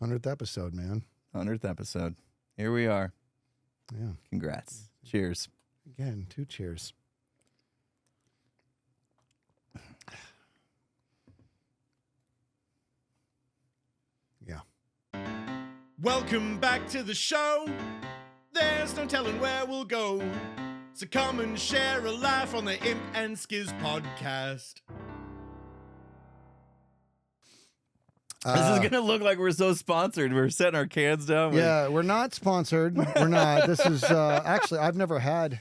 100th episode, man. 100th episode. Here we are. Yeah. Congrats. Cheers. Again, 2 cheers. Yeah. Welcome back to the show. There's no telling where we'll go. So come and share a laugh on the Imp and Skizz podcast. This is going to look like we're so sponsored. We're setting our cans down. Yeah, we're not sponsored. We're not. This is actually, I've never had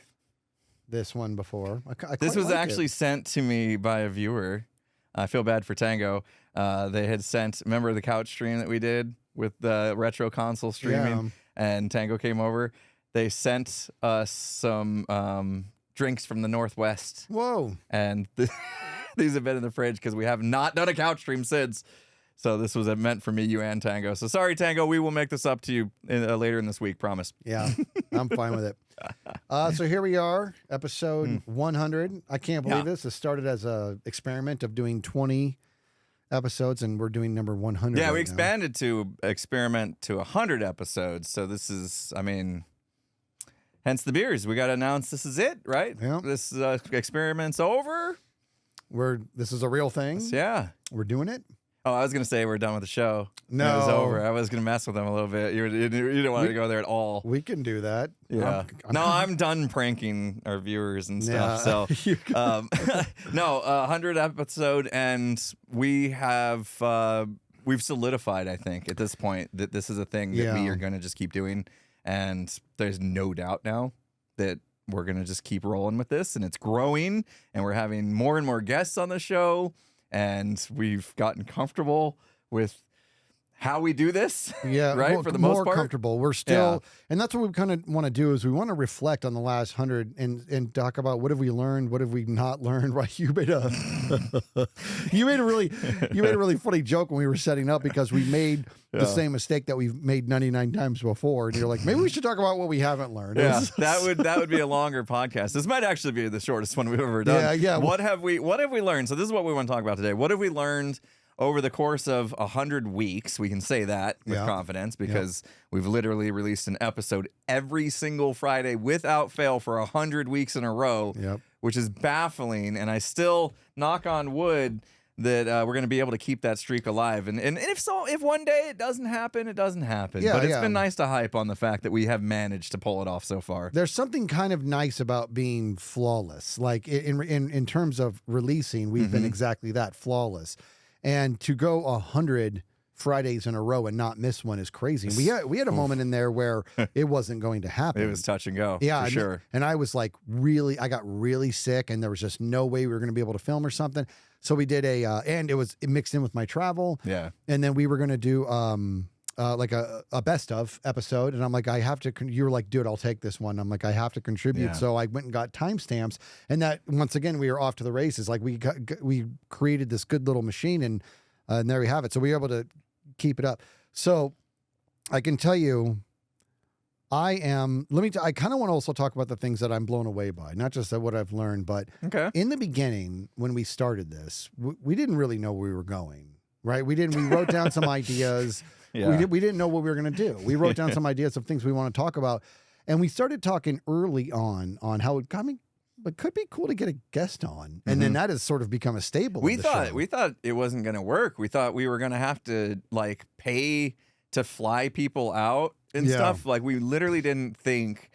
this one before. This was like actually it. sent to me by a viewer. I feel bad for Tango. They had sent, remember the couch stream that we did with the retro console streaming? And Tango came over. They sent us some drinks from the Northwest. Whoa. And these have been in the fridge because we have not done a couch stream since. So this was meant for me, you, and Tango. So sorry, Tango. We will make this up to you later in this week. Promise. Yeah, I'm fine with it. So here we are, episode 100. I can't believe this. It started as a experiment of doing 20 episodes, and we're doing number 100. Yeah, right we now. expanded to experiment to 100 episodes. So this is, I mean, hence the beers. We got to announce this is it, right? Yeah. This experiment's over. This is a real thing. Yeah. We're doing it. Oh, I was going to say we're done with the show. No. It was over. I was going to mess with them a little bit. You didn't want to go there at all. We can do that. Yeah. I'm done pranking our viewers and stuff. Yeah. So, no, 100 episode, and we have we've solidified, I think, at this point that this is a thing that we are going to just keep doing, and there's no doubt now that we're going to just keep rolling with this, and it's growing, and we're having more and more guests on the show. And we've gotten comfortable with how we do this, right? Well, for the most part, more comfortable. We're still, and that's what we kind of want to do is we want to reflect on the last 100 and talk about what have we learned, what have we not learned. Right? You made a really funny joke when we were setting up because we made the same mistake that we've made 99 times before, and you're like, maybe we should talk about what we haven't learned. Yeah, that would be a longer podcast. This might actually be the shortest one we've ever done. Yeah. What have we learned? So this is what we want to talk about today. What have we learned over the course of 100 weeks? We can say that with confidence because we've literally released an episode every single Friday without fail for 100 weeks in a row, which is baffling. And I still, knock on wood, that we're going to be able to keep that streak alive. And if one day it doesn't happen, it doesn't happen. Yeah, but it's been nice to hype on the fact that we have managed to pull it off so far. There's something kind of nice about being flawless. Like in terms of releasing, we've been exactly that, flawless. And to go 100 Fridays in a row and not miss one is crazy. We had a moment in there where it wasn't going to happen. It was touch and go. Yeah, for sure. And I was like, I got really sick, and there was just no way we were going to be able to film or something. So we did and it mixed in with my travel. Yeah. And then we were going to do like a best of episode, and I'm like, I have to. You were like, dude, I'll take this one. I'm like, I have to contribute. Yeah. So I went and got timestamps, and that once again we were off to the races. Like we created this good little machine, and there we have it. So we were able to keep it up. So I can tell you, I kind of want to also talk about the things that I'm blown away by, not just what I've learned, but in the beginning when we started this, we didn't really know where we were going. Right? We wrote down some ideas. Yeah. We didn't know what we were going to do. We wrote down some ideas of things we want to talk about. And we started talking early on how it could be cool to get a guest on. And then that has sort of become a staple. We thought it wasn't going to work. We thought we were going to have to like pay to fly people out and stuff. Like we literally didn't think,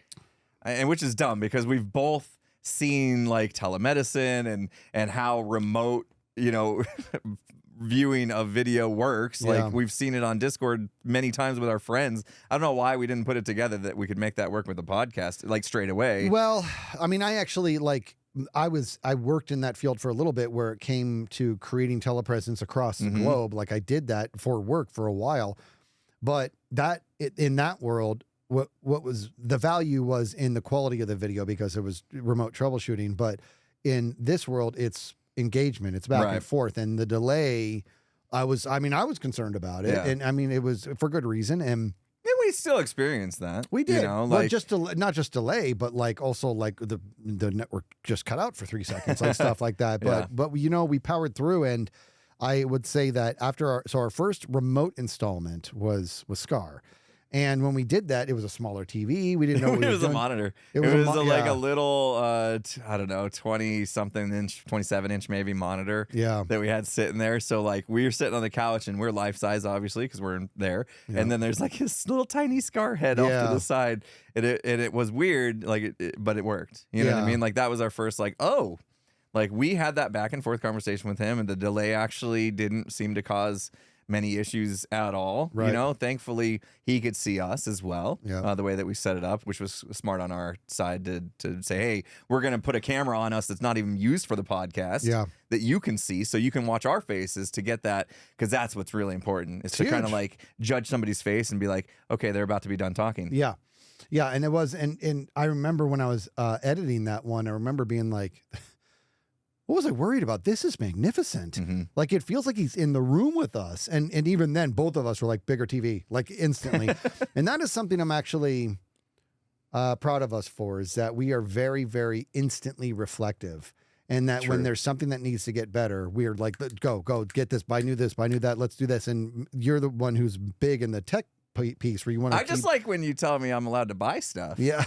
and which is dumb because we've both seen like telemedicine and how remote, viewing of video works. Like we've seen it on Discord many times with our friends. I don't know why we didn't put it together that we could make that work with the podcast like straight away. Well, I mean, I actually I worked in that field for a little bit where it came to creating telepresence across the globe. Like I did that for work for a while, but in that world, what was the value was in the quality of the video because it was remote troubleshooting. But in this world, it's engagement, it's back and forth, and the delay. I was concerned about it, and I mean it was for good reason, and we still experienced that. We did, like not just delay, but like also like the network just cut out for 3 seconds, like stuff like that. But we powered through, and I would say that after our first remote installment was Scar. And when we did that, it was a smaller TV. We didn't know what we it were was doing. a monitor. It was was like yeah. a little, I don't know, 20-something inch, 27-inch maybe monitor Yeah. that we had sitting there. So like we were sitting on the couch and we're life size, obviously, because we're in there. Yeah. And then there's like this little tiny Scar head off to the side. And it was weird, like, but it worked. You know what I mean? Like that was our first like, oh, like we had that back and forth conversation with him, and the delay actually didn't seem to cause many issues at all. Right. You know, thankfully he could see us as well. Yeah. The way that we set it up, which was smart on our side to say, hey, we're going to put a camera on us that's not even used for the podcast that you can see, so you can watch our faces to get that, because that's what's really important, is to kind of like judge somebody's face and be like, okay, they're about to be done talking. Yeah. Yeah. And it was, and I remember when I was editing that one, I remember being like, what was I worried about? This is magnificent. Mm-hmm. Like, it feels like he's in the room with us. And even then, both of us were like, bigger TV, like instantly. And that is something I'm actually proud of us for, is that we are very, very instantly reflective. And that when there's something that needs to get better, we're like, go, get this, buy new that, let's do this. And you're the one who's big in the tech piece where you want to just like when you tell me I'm allowed to buy stuff. Yeah.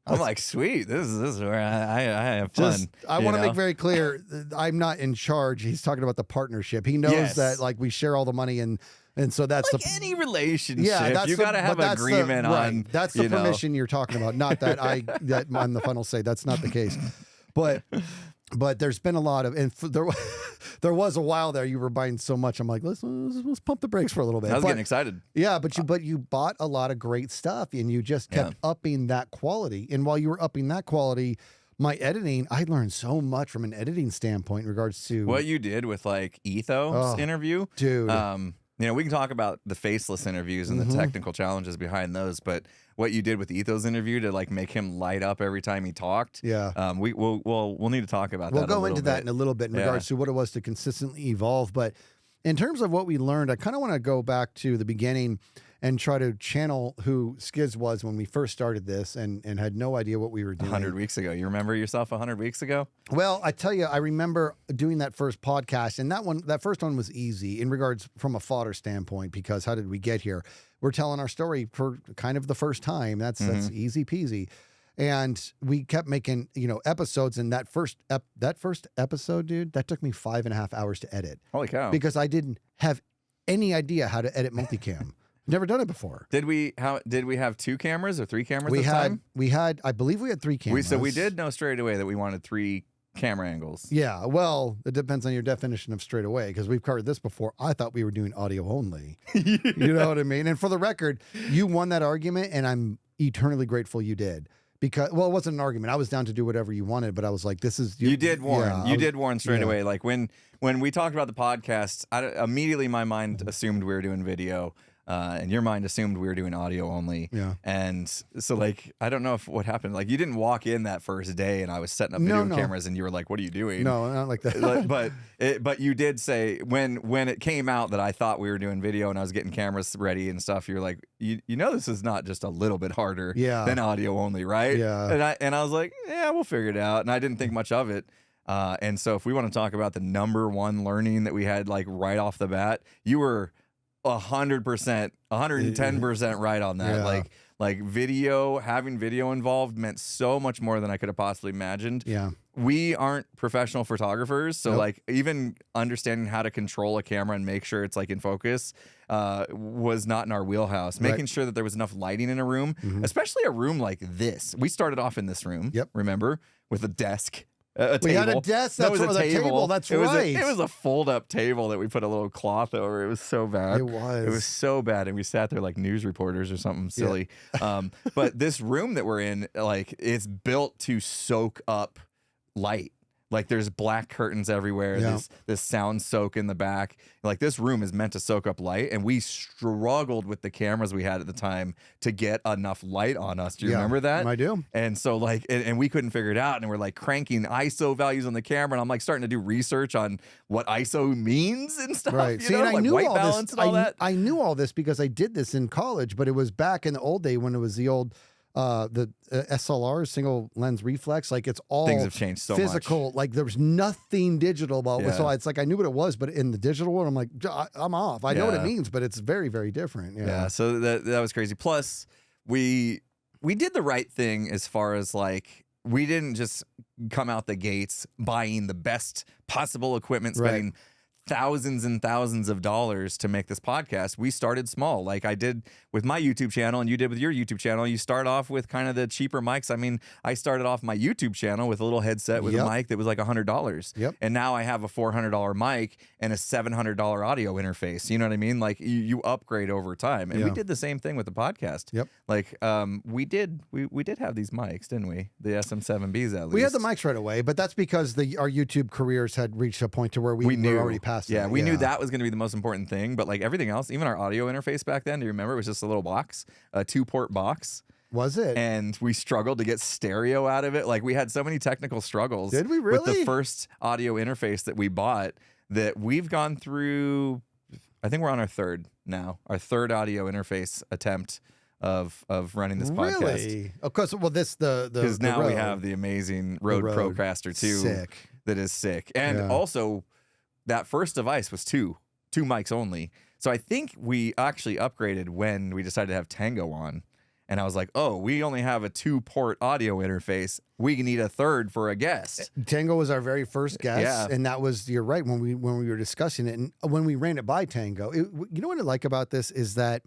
I'm like, sweet. This is where I have fun. I want to make very clear, I'm not in charge. He's talking about the partnership. He knows that like we share all the money, and so that's like any relationship. You got to have agreement on. That's the permission you're talking about. Not that that I'm the final say. That's not the case. But there's been a lot of, and there was a while there you were buying so much. I'm like, let's pump the brakes for a little bit. I was getting excited. Yeah, but you bought a lot of great stuff, and you just kept upping that quality. And while you were upping that quality, my editing, I learned so much from an editing standpoint in regards to what you did with like Ethos interview, dude. You know, we can talk about the faceless interviews and the technical challenges behind those, but what you did with Ethos interview to like make him light up every time he talked. Yeah. We'll need to talk about that. We'll go into that in a little bit in regards to what it was to consistently evolve. But in terms of what we learned, I kind of want to go back to the beginning and try to channel who Skizz was when we first started this and had no idea what we were doing. 100 weeks ago. You remember yourself 100 weeks ago? Well, I tell you, I remember doing that first podcast, and that first one was easy in regards from a fodder standpoint, because how did we get here? We're telling our story for kind of the first time. That's easy peasy. And we kept making, episodes, and that first episode, dude, that took me 5.5 hours to edit. Holy cow. Because I didn't have any idea how to edit multicam. Never done it before. Did we have 2 cameras or 3 cameras at the time? We had, I believe we had 3 cameras. So we did know straight away that we wanted 3 camera angles. Yeah, well, it depends on your definition of straight away, because we've covered this before. I thought we were doing audio only. You know what I mean? And for the record, you won that argument, and I'm eternally grateful you did. Because, well, it wasn't an argument. I was down to do whatever you wanted, but I was like, this is... You did warn. Yeah, you did warn straight away. Like when we talked about the podcast, immediately my mind assumed we were doing video. And your mind assumed we were doing audio only. Yeah. And so, like, I don't know what happened. Like, you didn't walk in that first day and I was setting up video cameras and you were like, what are you doing? No, not like that. but you did say when it came out that I thought we were doing video and I was getting cameras ready and stuff, you're like, you know, this is not just a little bit harder than audio only, right? Yeah. And I was like, yeah, we'll figure it out. And I didn't think much of it. And so if we want to talk about the number one learning that we had, like, right off the bat, you were 100%, 110% right on that. Yeah. Like having video involved meant so much more than I could have possibly imagined. Yeah. We aren't professional photographers, so like even understanding how to control a camera and make sure it's like in focus was not in our wheelhouse. Making sure that there was enough lighting in a room, especially a room like this. We started off in this room, remember, with a desk. A table. We had a desk. That was a table. That's right. It was a fold-up table that we put a little cloth over. It was so bad. It was so bad, and we sat there like news reporters or something silly. But this room that we're in, like, it's built to soak up light. Like, there's black curtains everywhere. Yeah. This sound soak in the back. Like, this room is meant to soak up light, and we struggled with the cameras we had at the time to get enough light on us. Do you remember that? I do. And so, like, and we couldn't figure it out, and we're like cranking ISO values on the camera, and I'm like starting to do research on what ISO means and stuff. Right. See, and I knew white balance and all that. I knew all this because I did this in college, but it was back in the old day when it was the old the SLR, single lens reflex, like it's all things have changed so physical. much. Like there was nothing digital about it. So it's like I knew what it was, but in the digital world, I'm like, I'm off. I know what it means, but it's very, very different. Yeah. So that was crazy. Plus, we did the right thing as far as like we didn't just come out the gates buying the best possible equipment, spending thousands and thousands of dollars to make this podcast. We started small, like I did with my YouTube channel and you did with your YouTube channel. You start off with kind of the cheaper mics. I mean, I started off my YouTube channel with a little headset with a mic that was like $100. And now I have a $400 mic and a $700 audio interface. You know what I mean? Like you upgrade over time. And we did the same thing with the podcast. Like we did have these mics, didn't we? The SM7Bs at least. We had the mics right away, but that's because our YouTube careers had reached a point to where we were already past. Yeah, we knew that was going to be the most important thing, but like everything else, even our audio interface back then, do you remember? It was just a little box, a 2-port box. Was it? And we struggled to get stereo out of it. Like we had so many technical struggles. Did we really? With the first audio interface that we bought that we've gone through, I think we're on our third now, our third audio interface attempt of running this podcast. Really? Of course. Well, because now we have the amazing Rode Procaster 2 sick. That is sick. And also that first device was two mics only. So I think we actually upgraded when we decided to have Tango on. And I was like, oh, we only have a 2-port audio interface. We need a third for a guest. Tango was our very first guest. And that was, you're right, when we were discussing it. And when we ran it by Tango, you know what I like about this is that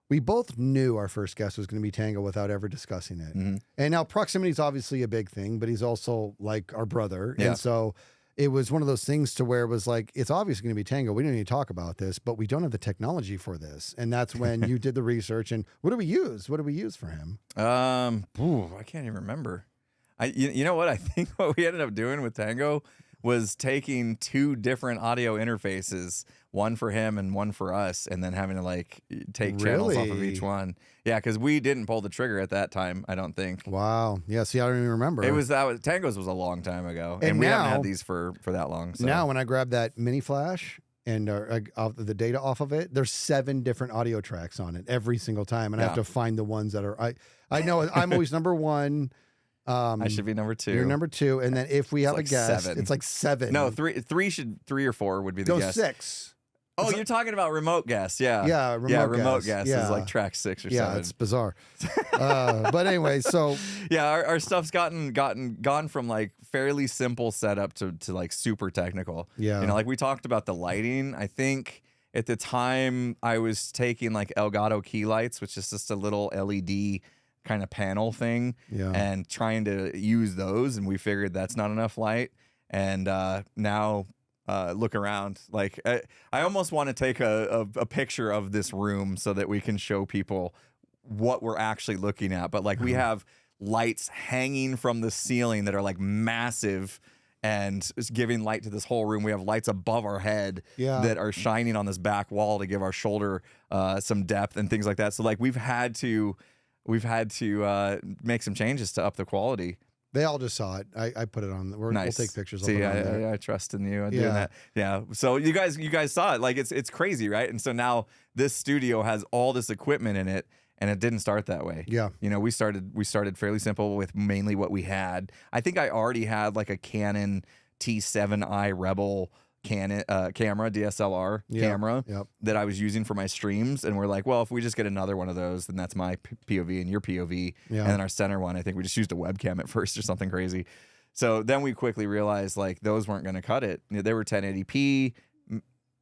we both knew our first guest was going to be Tango without ever discussing it. And now proximity is obviously a big thing, but he's also like our brother. And so it was one of those things to where it was like, it's obviously going to be Tango. We don't need to talk about this, but we don't have the technology for this. And that's when you did the research. And what do we use? What do we use for him? I can't even remember. You know what? I think what we ended up doing with Tango was taking 2 different audio interfaces, one for him and one for us, and then having to like take channels off of each one. Yeah, because we didn't pull the trigger at that time, I don't think. Wow. Yeah, see, I don't even remember. Tango's was a long time ago. And we haven't had these for that long. So. Now when I grab that mini flash and the data off of it, there's 7 different audio tracks on it every single time. And I have to find the ones that are I know I'm always number 1. I should be number 2. You're number 2, and then if we have like a guest, 7. it's like 7. No, 3 or 4 would be the guest. 6. Oh, you're talking about remote guests, yeah. Remote guests is like track 6 or 7. Yeah, it's bizarre. But anyway, so our stuff's gone from like fairly simple setup to like super technical. Yeah, you know, like we talked about the lighting. I think at the time I was taking like Elgato key lights, which is just a little LED kind of panel thing, and trying to use those, and we figured that's not enough light. And now look around, like I almost want to take a picture of this room so that we can show people what we're actually looking at. But like we have lights hanging from the ceiling that are like massive and it's giving light to this whole room. We have lights above our head that are shining on this back wall to give our shoulder some depth and things like that. So like we've had to make some changes to up the quality. They all just saw it. I put it on. We'll take pictures. See, I trust in you doing that. Yeah. So you guys saw it. Like it's crazy, right? And so now this studio has all this equipment in it, and it didn't start that way. Yeah. You know, we started fairly simple with mainly what we had. I think I already had like a Canon T7i Rebel camera, DSLR camera that I was using for my streams, and we're like, well, if we just get another one of those, then that's my POV and your POV, and then our center one, I think we just used a webcam at first or something crazy. So then we quickly realized like those weren't going to cut it. They were 1080p,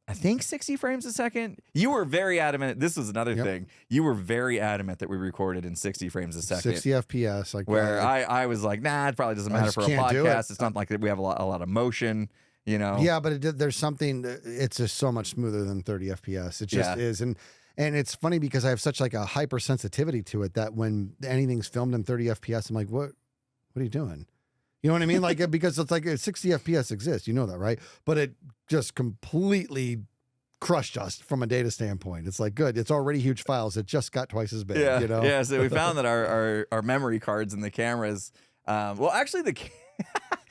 I think 60 frames a second. You were very adamant. This was another thing. You were very adamant that we recorded in 60 frames a second. 60 FPS. Like where I was like, nah, it probably doesn't matter for a podcast. It's not like we have a lot of motion. You know? Yeah, but there's something. It's just so much smoother than 30 FPS. It just is, and it's funny because I have such like a hypersensitivity to it that when anything's filmed in 30 FPS, I'm like, what are you doing? You know what I mean? Like because it's like 60 FPS exists, you know that, right? But it just completely crushed us from a data standpoint. It's like good. It's already huge files. It just got twice as big. Yeah, you know? Yeah. So we found that our memory cards and the cameras. Well, actually,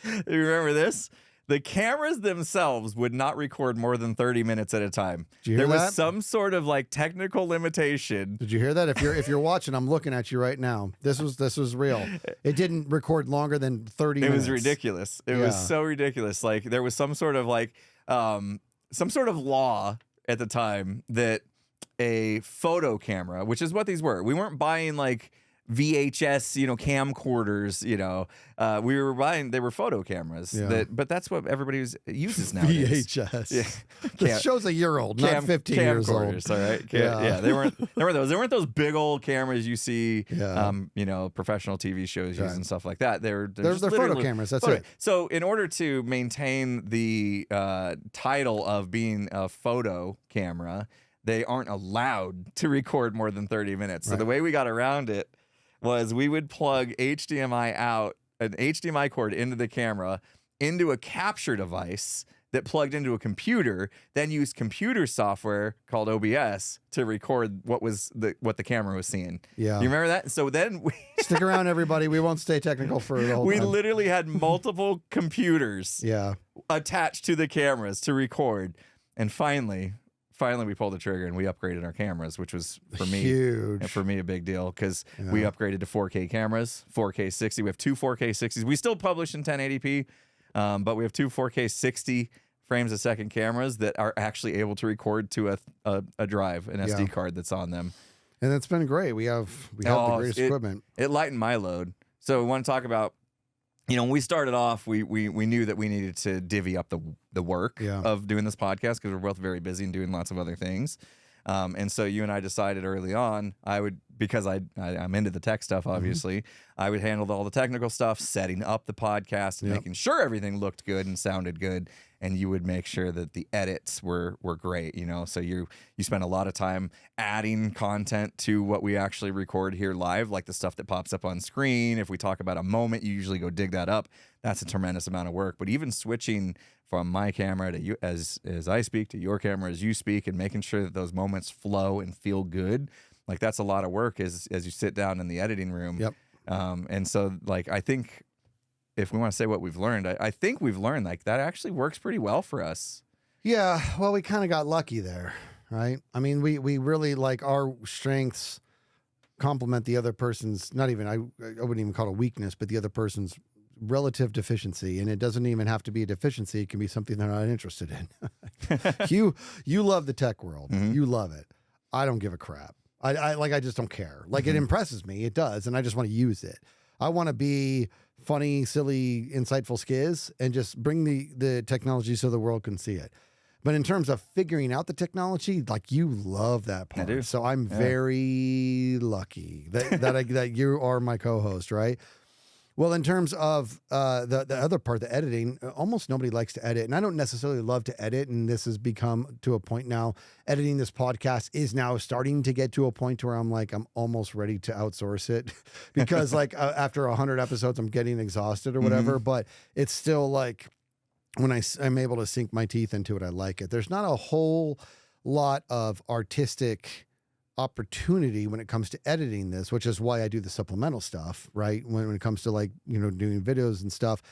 you remember this? the cameras themselves would not record more than 30 minutes at a time. Did you hear there that? was some sort of like technical limitation. Did you hear that? If you're watching, I'm looking at you right now. This was real. It didn't record longer than 30 minutes. It was ridiculous. It was so ridiculous. Like there was some sort of like some sort of law at the time that a photo camera, which is what these were. We weren't buying like VHS, camcorders, we were buying, they were photo cameras but that's what everybody uses nowadays. VHS. Yeah. This show's a year old, not 15 years old. All right. They weren't those big old cameras you see, professional TV shows use and stuff like that. They're photo cameras. That's it. So in order to maintain the title of being a photo camera, they aren't allowed to record more than 30 minutes. So the way we got around it was we would plug an HDMI cord into the camera, into a capture device that plugged into a computer, then used computer software called OBS to record what the camera was seeing. Yeah. You remember that? So then we stick around, everybody. We won't stay technical for the whole time. We literally had multiple computers attached to the cameras to record. And finally we pulled the trigger and we upgraded our cameras, which was for me huge. And for me a big deal because we upgraded to 4K cameras, 4K 60. We have two 4K 60s. We still publish in 1080p, but we have two 4K 60 frames a second cameras that are actually able to record to a drive, an SD card that's on them. And it's been great. We have the greatest equipment. It lightened my load. So we want to talk about, when we started off, we knew that we needed to divvy up the work of doing this podcast because we're both very busy and doing lots of other things. And so you and I decided early on, because I'm into the tech stuff, obviously, I would handle all the technical stuff, setting up the podcast and making sure everything looked good and sounded good. And you would make sure that the edits were great, So you spend a lot of time adding content to what we actually record here live, like the stuff that pops up on screen. If we talk about a moment, you usually go dig that up. That's a tremendous amount of work. But even switching from my camera to you as I speak to your camera as you speak and making sure that those moments flow and feel good, like that's a lot of work as you sit down in the editing room. Yep. And so like I think if we want to say what we've learned, I think we've learned like that actually works pretty well for us. Yeah, well, we kind of got lucky there, right? I mean, we really like our strengths complement the other person's, I wouldn't even call it a weakness, but the other person's relative deficiency. And it doesn't even have to be a deficiency. It can be something they're not interested in. You love the tech world. You love it. I don't give a crap. I just don't care. Like it impresses me. It does. And I just want to use it. I want to be funny, silly, insightful Skizz and just bring the technology so the world can see it. But in terms of figuring out the technology, like you love that part. I do. So I'm very lucky that you are my co-host, right? Well, in terms of the other part, the editing, almost nobody likes to edit. And I don't necessarily love to edit. And this has become to a point now, editing this podcast is now starting to get to a point where I'm almost ready to outsource it because after 100 episodes, I'm getting exhausted or whatever. But it's still like when I'm able to sink my teeth into it, I like it. There's not a whole lot of artistic opportunity when it comes to editing this, which is why I do the supplemental stuff, right? When it comes to doing videos and stuff,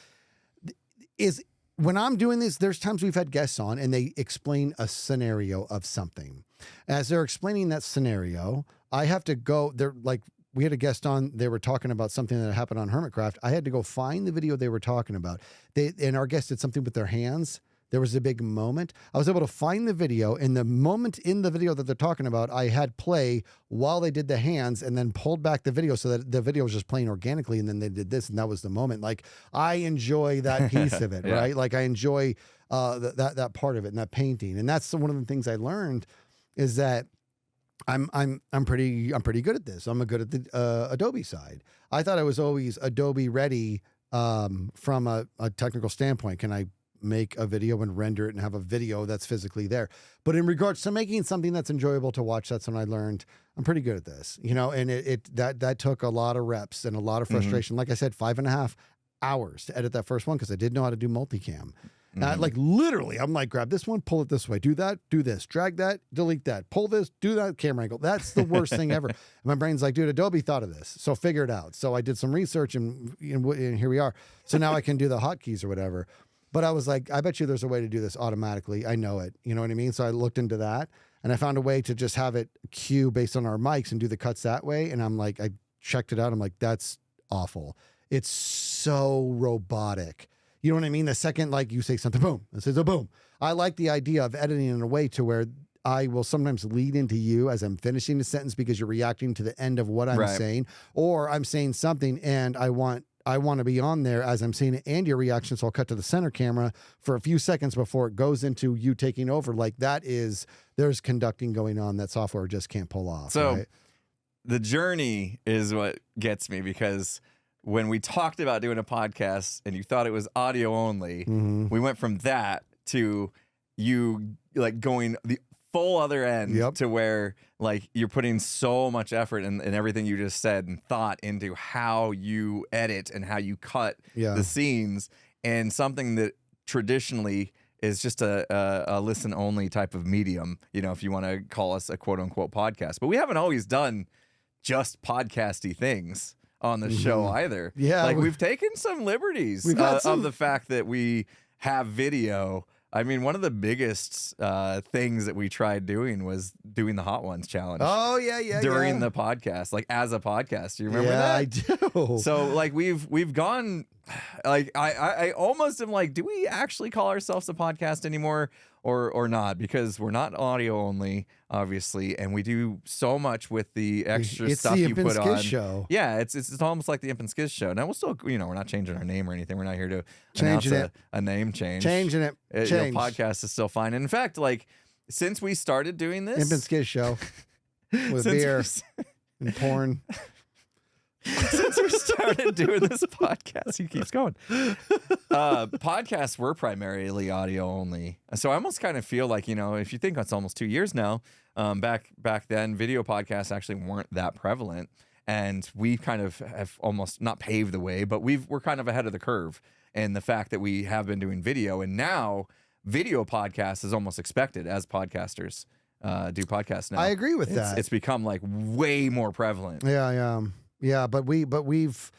is when I'm doing this, there's times we've had guests on and they explain a scenario of something. As they're explaining that scenario, I have to go, we had a guest on, they were talking about something that happened on Hermitcraft. I had to go find the video they were talking about. And our guest did something with their hands. There was a big moment. I was able to find the video, and the moment in the video that they're talking about, I had play while they did the hands and then pulled back the video so that the video was just playing organically, and then they did this, and that was the moment. Like, I enjoy that piece of it, right? Like, I enjoy that part of it and that painting. And that's one of the things I learned is that I'm pretty good at this. I'm good at the Adobe side. I thought I was always Adobe ready from a technical standpoint. Can I make a video and render it and have a video that's physically there? But in regards to making something that's enjoyable to watch, that's when I learned I'm pretty good at this, and that took a lot of reps and a lot of frustration. Like I said, 5.5 hours to edit that first one because I didn't know how to do multicam. Literally, I'm like, grab this one, pull it this way, do that, do this, drag that, delete that, pull this, do that camera angle. That's the worst thing ever. And my brain's like, dude, Adobe thought of this, so figure it out. So I did some research and here we are. So now I can do the hotkeys or whatever. But I was like, I bet you there's a way to do this automatically. I know it. You know what I mean? So I looked into that and I found a way to just have it cue based on our mics and do the cuts that way. And I'm like, I checked it out. I'm like, that's awful. It's so robotic. You know what I mean? The second, like you say something, boom, it says a boom. I like the idea of editing in a way to where I will sometimes lead into you as I'm finishing the sentence because you're reacting to the end of what I'm saying, or I'm saying something and I want to be on there as I'm saying it and your reaction. So I'll cut to the center camera for a few seconds before it goes into you taking over. Like there's conducting going on that software just can't pull off. So right? The journey is what gets me, because when we talked about doing a podcast and you thought it was audio only, we went from that to you like going the full other end to where like you're putting so much effort in everything you just said and thought into how you edit and how you cut the scenes, and something that traditionally is just a listen only type of medium, you know, if you want to call us a quote unquote podcast. But we haven't always done just podcasty things on the show either. Yeah. Like we've taken some liberties of the fact that we have video. I mean, one of the biggest things that we tried doing was doing the Hot Ones challenge. Oh, yeah. During the podcast, like as a podcast. Do you remember that? I do. So like we've gone, like I almost am like, do we actually call ourselves a podcast anymore or not? Because we're not audio only, obviously, and we do so much with the extra stuff you put on. It's the Imp and Skizz show. Yeah, it's almost like the Imp and Skizz show. Now we'll still, you know, we're not changing our name or anything. We're not here to announce a name change. Changing it. You know, podcast is still fine. And in fact, like since we started doing this, Imp and Skizz show with beer and porn. Since we started doing this podcast, he keeps going. Podcasts were primarily audio only, so I almost kind of feel like, you know, if you think it's almost 2 years now, back then, video podcasts actually weren't that prevalent, and we kind of have almost not paved the way, but we're kind of ahead of the curve in the fact that we have been doing video, and now video podcasts is almost expected as podcasters do podcasts now. I agree with that. It's become like way more prevalent. Yeah, but we've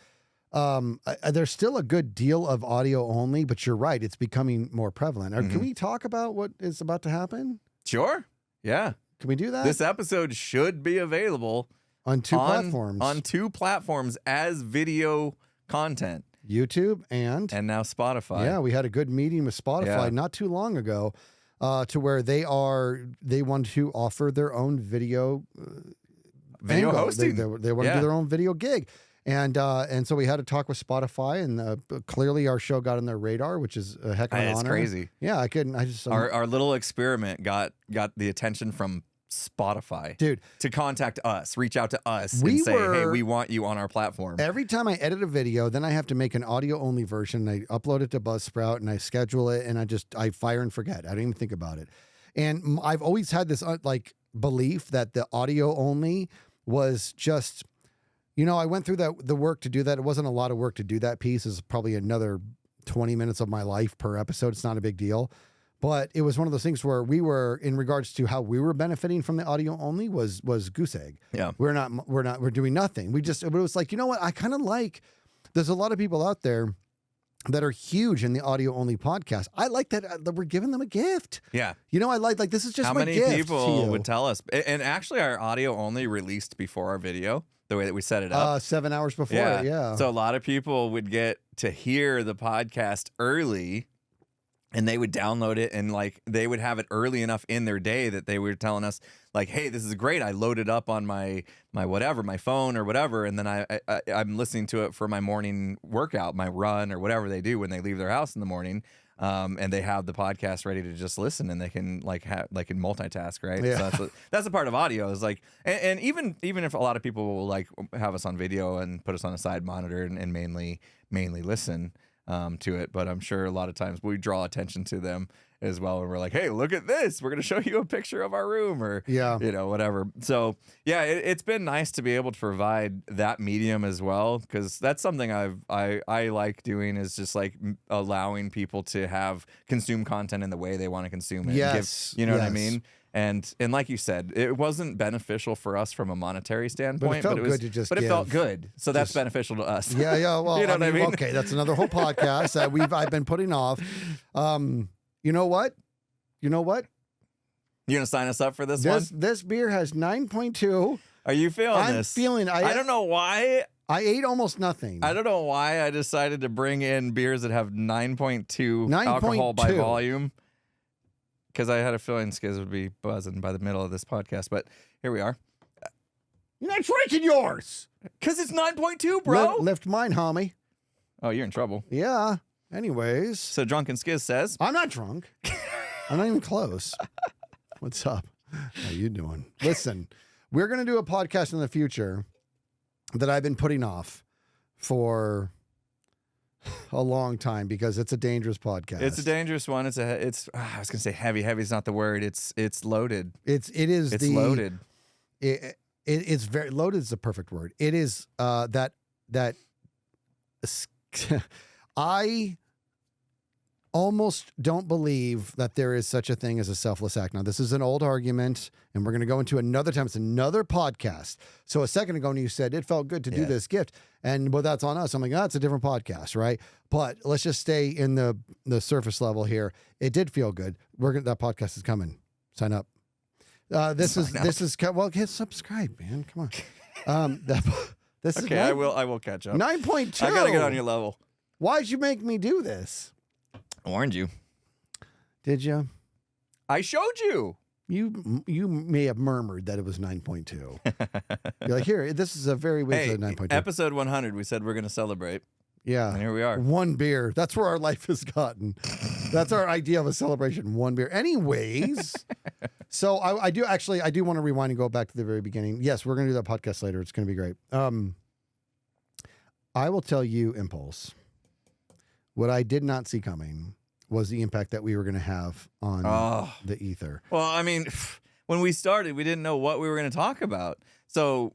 there's still a good deal of audio only, but you're right, it's becoming more prevalent. Can we talk about what is about to happen? Sure. Yeah. Can we do that? This episode should be available on two platforms. On two platforms as video content. YouTube and now Spotify. Yeah, we had a good meeting with Spotify not too long ago, to where they want to offer their own video hosting. They want to do their own video gig, and so we had to talk with Spotify, and clearly our show got on their radar, which is a heck of an honor. It's crazy. Yeah, our little experiment got the attention from Spotify, dude, to contact us, reach out to us, and say, hey, we want you on our platform. Every time I edit a video, then I have to make an audio only version. I upload it to Buzzsprout and I schedule it, and I fire and forget. I don't even think about it. And I've always had this belief that the audio only was just, you know, I went through the work to do that. It wasn't a lot of work to do that piece. It's probably another 20 minutes of my life per episode. It's not a big deal. But it was one of those things where we were, in regards to how we were benefiting from the audio only, was goose egg. Yeah. We're doing nothing. It was like, you know what? I kind of like, there's a lot of people out there that are huge in the audio only podcast. I like that we're giving them a gift. Yeah. You know, I like this is just how my many gift people would tell us. And actually our audio only released before our video, the way that we set it up. 7 hours before. Yeah. So a lot of people would get to hear the podcast early, and they would download it, and like they would have it early enough in their day that they were telling us like, hey, this is great. I loaded up on my whatever, my phone or whatever, and then I'm listening to it for my morning workout, my run or whatever they do when they leave their house in the morning. And they have the podcast ready to just listen, and they can can multitask, right? Yeah. So that's a part of audio is like, and even if a lot of people will like have us on video and put us on a side monitor and mainly listen to it, but I'm sure a lot of times we draw attention to them as well, and we're like, hey, look at this, we're gonna show you a picture of our room, or you know, whatever. So yeah, it's been nice to be able to provide that medium as well, because that's something I like doing, is just like allowing people to consume content in the way they want to consume it. Yes. You know what I mean? And like you said, it wasn't beneficial for us from a monetary standpoint, but it felt good to just but it give. felt good. So that's beneficial to us. Yeah. Well, You know what I mean? Okay, that's another whole podcast that I've been putting off. You know what? You gonna sign us up for this one? This beer has 9.2. Are you feeling I'm this? feeling. I don't know why. I ate almost nothing. I don't know why I decided to bring in beers that have 9.2 alcohol by 9.2. volume. Because I had a feeling Skizz would be buzzing by the middle of this podcast, but here we are. You're not drinking yours. Because it's 9.2, bro. Lift mine, homie. Oh, you're in trouble. Yeah. Anyways. So Drunken Skizz says, I'm not drunk. I'm not even close. What's up? How you doing? Listen, we're going to do a podcast in the future that I've been putting off for a long time because it's a dangerous podcast. it's a dangerous one. I was going to say heavy. Heavy is not the word. It's loaded. It's loaded. It's very loaded is the perfect word. It is that I almost don't believe that there is such a thing as a selfless act. Now, this is an old argument, and we're going to go into another time. It's another podcast. So a second ago, you said it felt good to do this gift, and well, that's on us. I'm like, that's a different podcast, right? But let's just stay in the surface level here. It did feel good. That podcast is coming. Sign up. This is well, hit subscribe, man. Come on. This okay, is I will catch up. 9.2. I got to get on your level. Why'd you make me do this? I warned you. Did you? I showed you. You may have murmured that it was 9.2. You're like, here, this is a very weird 9.2. Episode 100, we said we're going to celebrate. Yeah. And here we are. One beer. That's where our life has gotten. That's our idea of a celebration. One beer. Anyways, so I do want to rewind and go back to the very beginning. Yes, we're going to do that podcast later. It's going to be great. I will tell you, Impulse, what I did not see coming was the impact that we were going to have on the ether. Well, I mean, when we started, we didn't know what we were going to talk about. So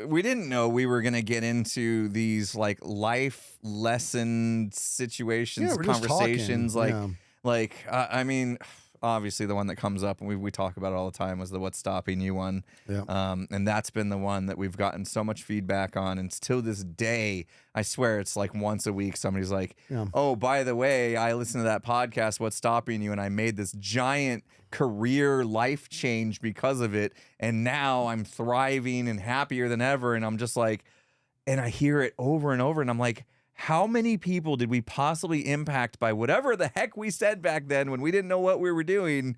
we didn't know we were going to get into these like life lesson situations, conversations. I mean, obviously the one that comes up and we talk about it all the time was the what's stopping you one. Yeah. And that's been the one that we've gotten so much feedback on. And till this day, I swear it's like once a week, somebody's like, oh, by the way, I listened to that podcast, What's Stopping You? And I made this giant career life change because of it. And now I'm thriving and happier than ever. And I'm just like, and I hear it over and over. And I'm like, how many people did we possibly impact by whatever the heck we said back then when we didn't know what we were doing?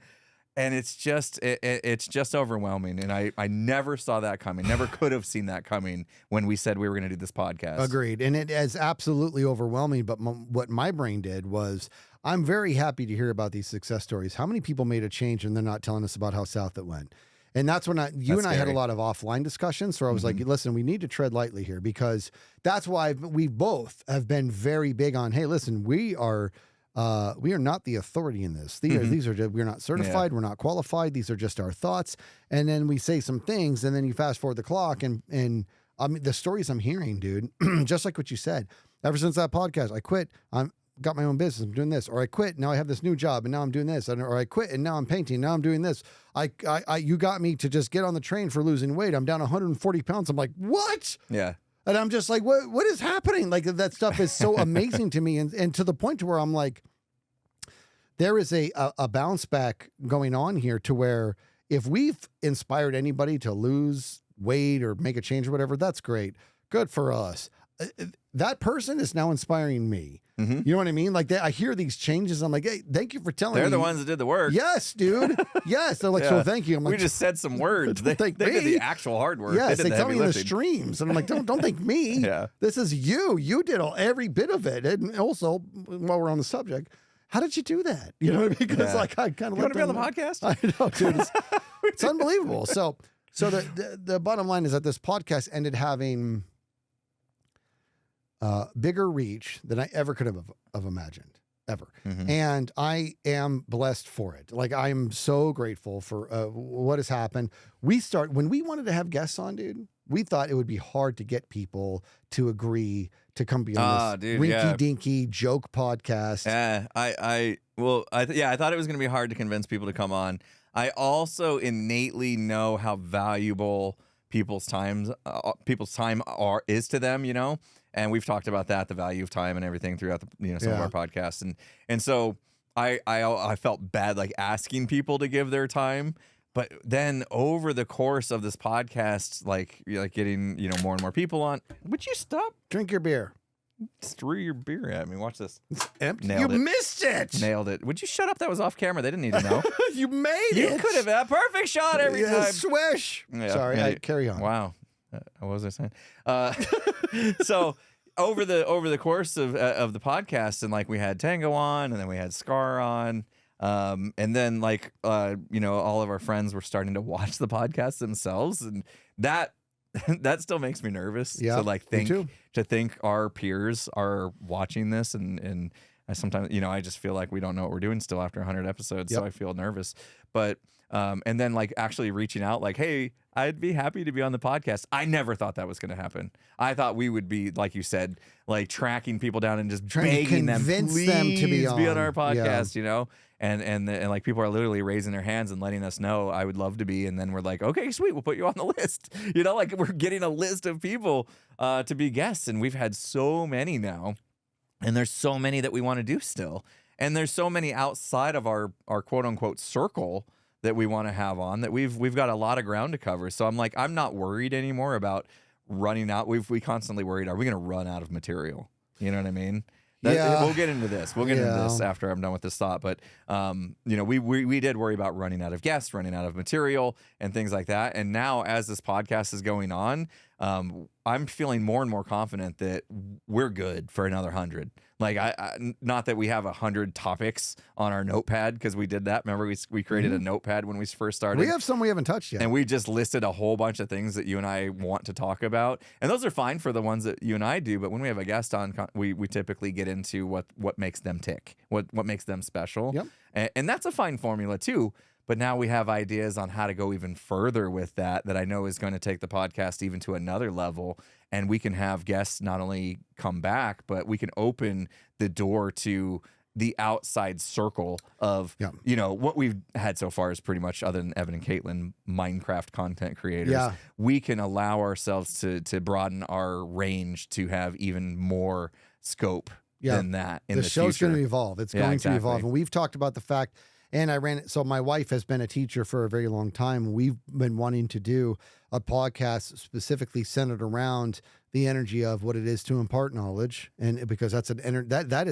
And it's just overwhelming. And I never saw that coming. Never could have seen that coming when we said we were going to do this podcast. Agreed. And it is absolutely overwhelming. But what my brain did was, I'm very happy to hear about these success stories. How many people made a change and they're not telling us about how south it went? And that's when you and I had a lot of offline discussions. So I was like, listen, we need to tread lightly here, because that's why we both have been very big on, hey, listen, we are not the authority in this. These are just, we're not certified. We're not qualified. These are just our thoughts. And then we say some things, and then you fast forward the clock, and I mean, the stories I'm hearing, dude, just like what you said, ever since that podcast, I quit. Got my own business. I'm doing this, or I quit. Now I have this new job, and now I'm doing this, or I quit, and now I'm painting. Now I'm doing this. You got me to just get on the train for losing weight. I'm down 140 pounds. I'm like, what? Yeah. And I'm just like, what is happening? Like, that stuff is so amazing to me, and to the point to where I'm like, there is a bounce back going on here, to where if we've inspired anybody to lose weight or make a change or whatever, that's great. Good for us. That person is now inspiring me. You know what I mean? Like, I hear these changes. I'm like, hey, thank you for telling me. They're the ones that did the work. Yes, dude. Yes. They're like, so thank you. I'm like, we just said some words. They did the actual hard work. Yes, they tell me in the lifting. streams. And I'm like, don't thank me. Yeah. This is you. You did every bit of it. And also, while we're on the subject, how did you do that? You know what I mean? Because like, I kind of want to be on the podcast? I know, dude. It's unbelievable. So the bottom line is that this podcast ended having bigger reach than I ever could have imagined, ever. And I am blessed for it. Like, I am so grateful for what has happened. When we wanted to have guests on, dude, we thought it would be hard to get people to agree to come be on this rinky-dinky joke podcast. Yeah, I thought it was going to be hard to convince people to come on. I also innately know how valuable people's time is to them, you know? And we've talked about that, the value of time and everything throughout the, some of our podcasts. And so I felt bad like asking people to give their time. But then over the course of this podcast, like getting, more and more people on, would you stop? Drink your beer. Just threw your beer at me. Watch this. It's empty. Nailed you it. missed it. Nailed it. Would you shut up? That was off camera. They didn't need to know. You made it. You could have had a perfect shot every time. Swish. Yeah, Sorry, carry on. Wow. What was I saying? So over the course of the podcast, and like we had Tango on, and then we had Scar on, and then all of our friends were starting to watch the podcast themselves, and that still makes me nervous. Yeah, to think our peers are watching this, and I sometimes I just feel like we don't know what we're doing still after 100 episodes, so I feel nervous. But and then actually reaching out like, hey, I'd be happy to be on the podcast. I never thought that was going to happen. I thought we would be, like you said, like tracking people down and just begging them, please them to be on our podcast, And like people are literally raising their hands and letting us know I would love to be. And then we're like, okay, sweet, we'll put you on the list. Like we're getting a list of people to be guests. And we've had so many now. And there's so many that we want to do still. And there's so many outside of our quote unquote circle that we want to have on that we've got a lot of ground to cover. So I'm like, I'm not worried anymore about running out. We constantly worried, are we going to run out of material? You know what I mean? We'll get into this. We'll get into this after I'm done with this thought. But, we did worry about running out of guests, running out of material and things like that. And now as this podcast is going on, I'm feeling more and more confident that we're good for another 100. Like not that we have 100 topics on our notepad, because we did that. Remember we created a notepad when we first started. We have some we haven't touched yet. And we just listed a whole bunch of things that you and I want to talk about. And those are fine for the ones that you and I do. But when we have a guest on, we typically get into what makes them tick, what makes them special. Yep. And that's a fine formula too. But now we have ideas on how to go even further with that I know is going to take the podcast even to another level. And we can have guests not only come back, but we can open the door to the outside circle of, what we've had so far is pretty much, other than Evan and Caitlin, Minecraft content creators. Yeah. We can allow ourselves to broaden our range to have even more scope than that in the future. The show's going to evolve. It's going to evolve. And we've talked about the fact, and so my wife has been a teacher for a very long time. We've been wanting to do a podcast specifically centered around the energy of what it is to impart knowledge. And because that's that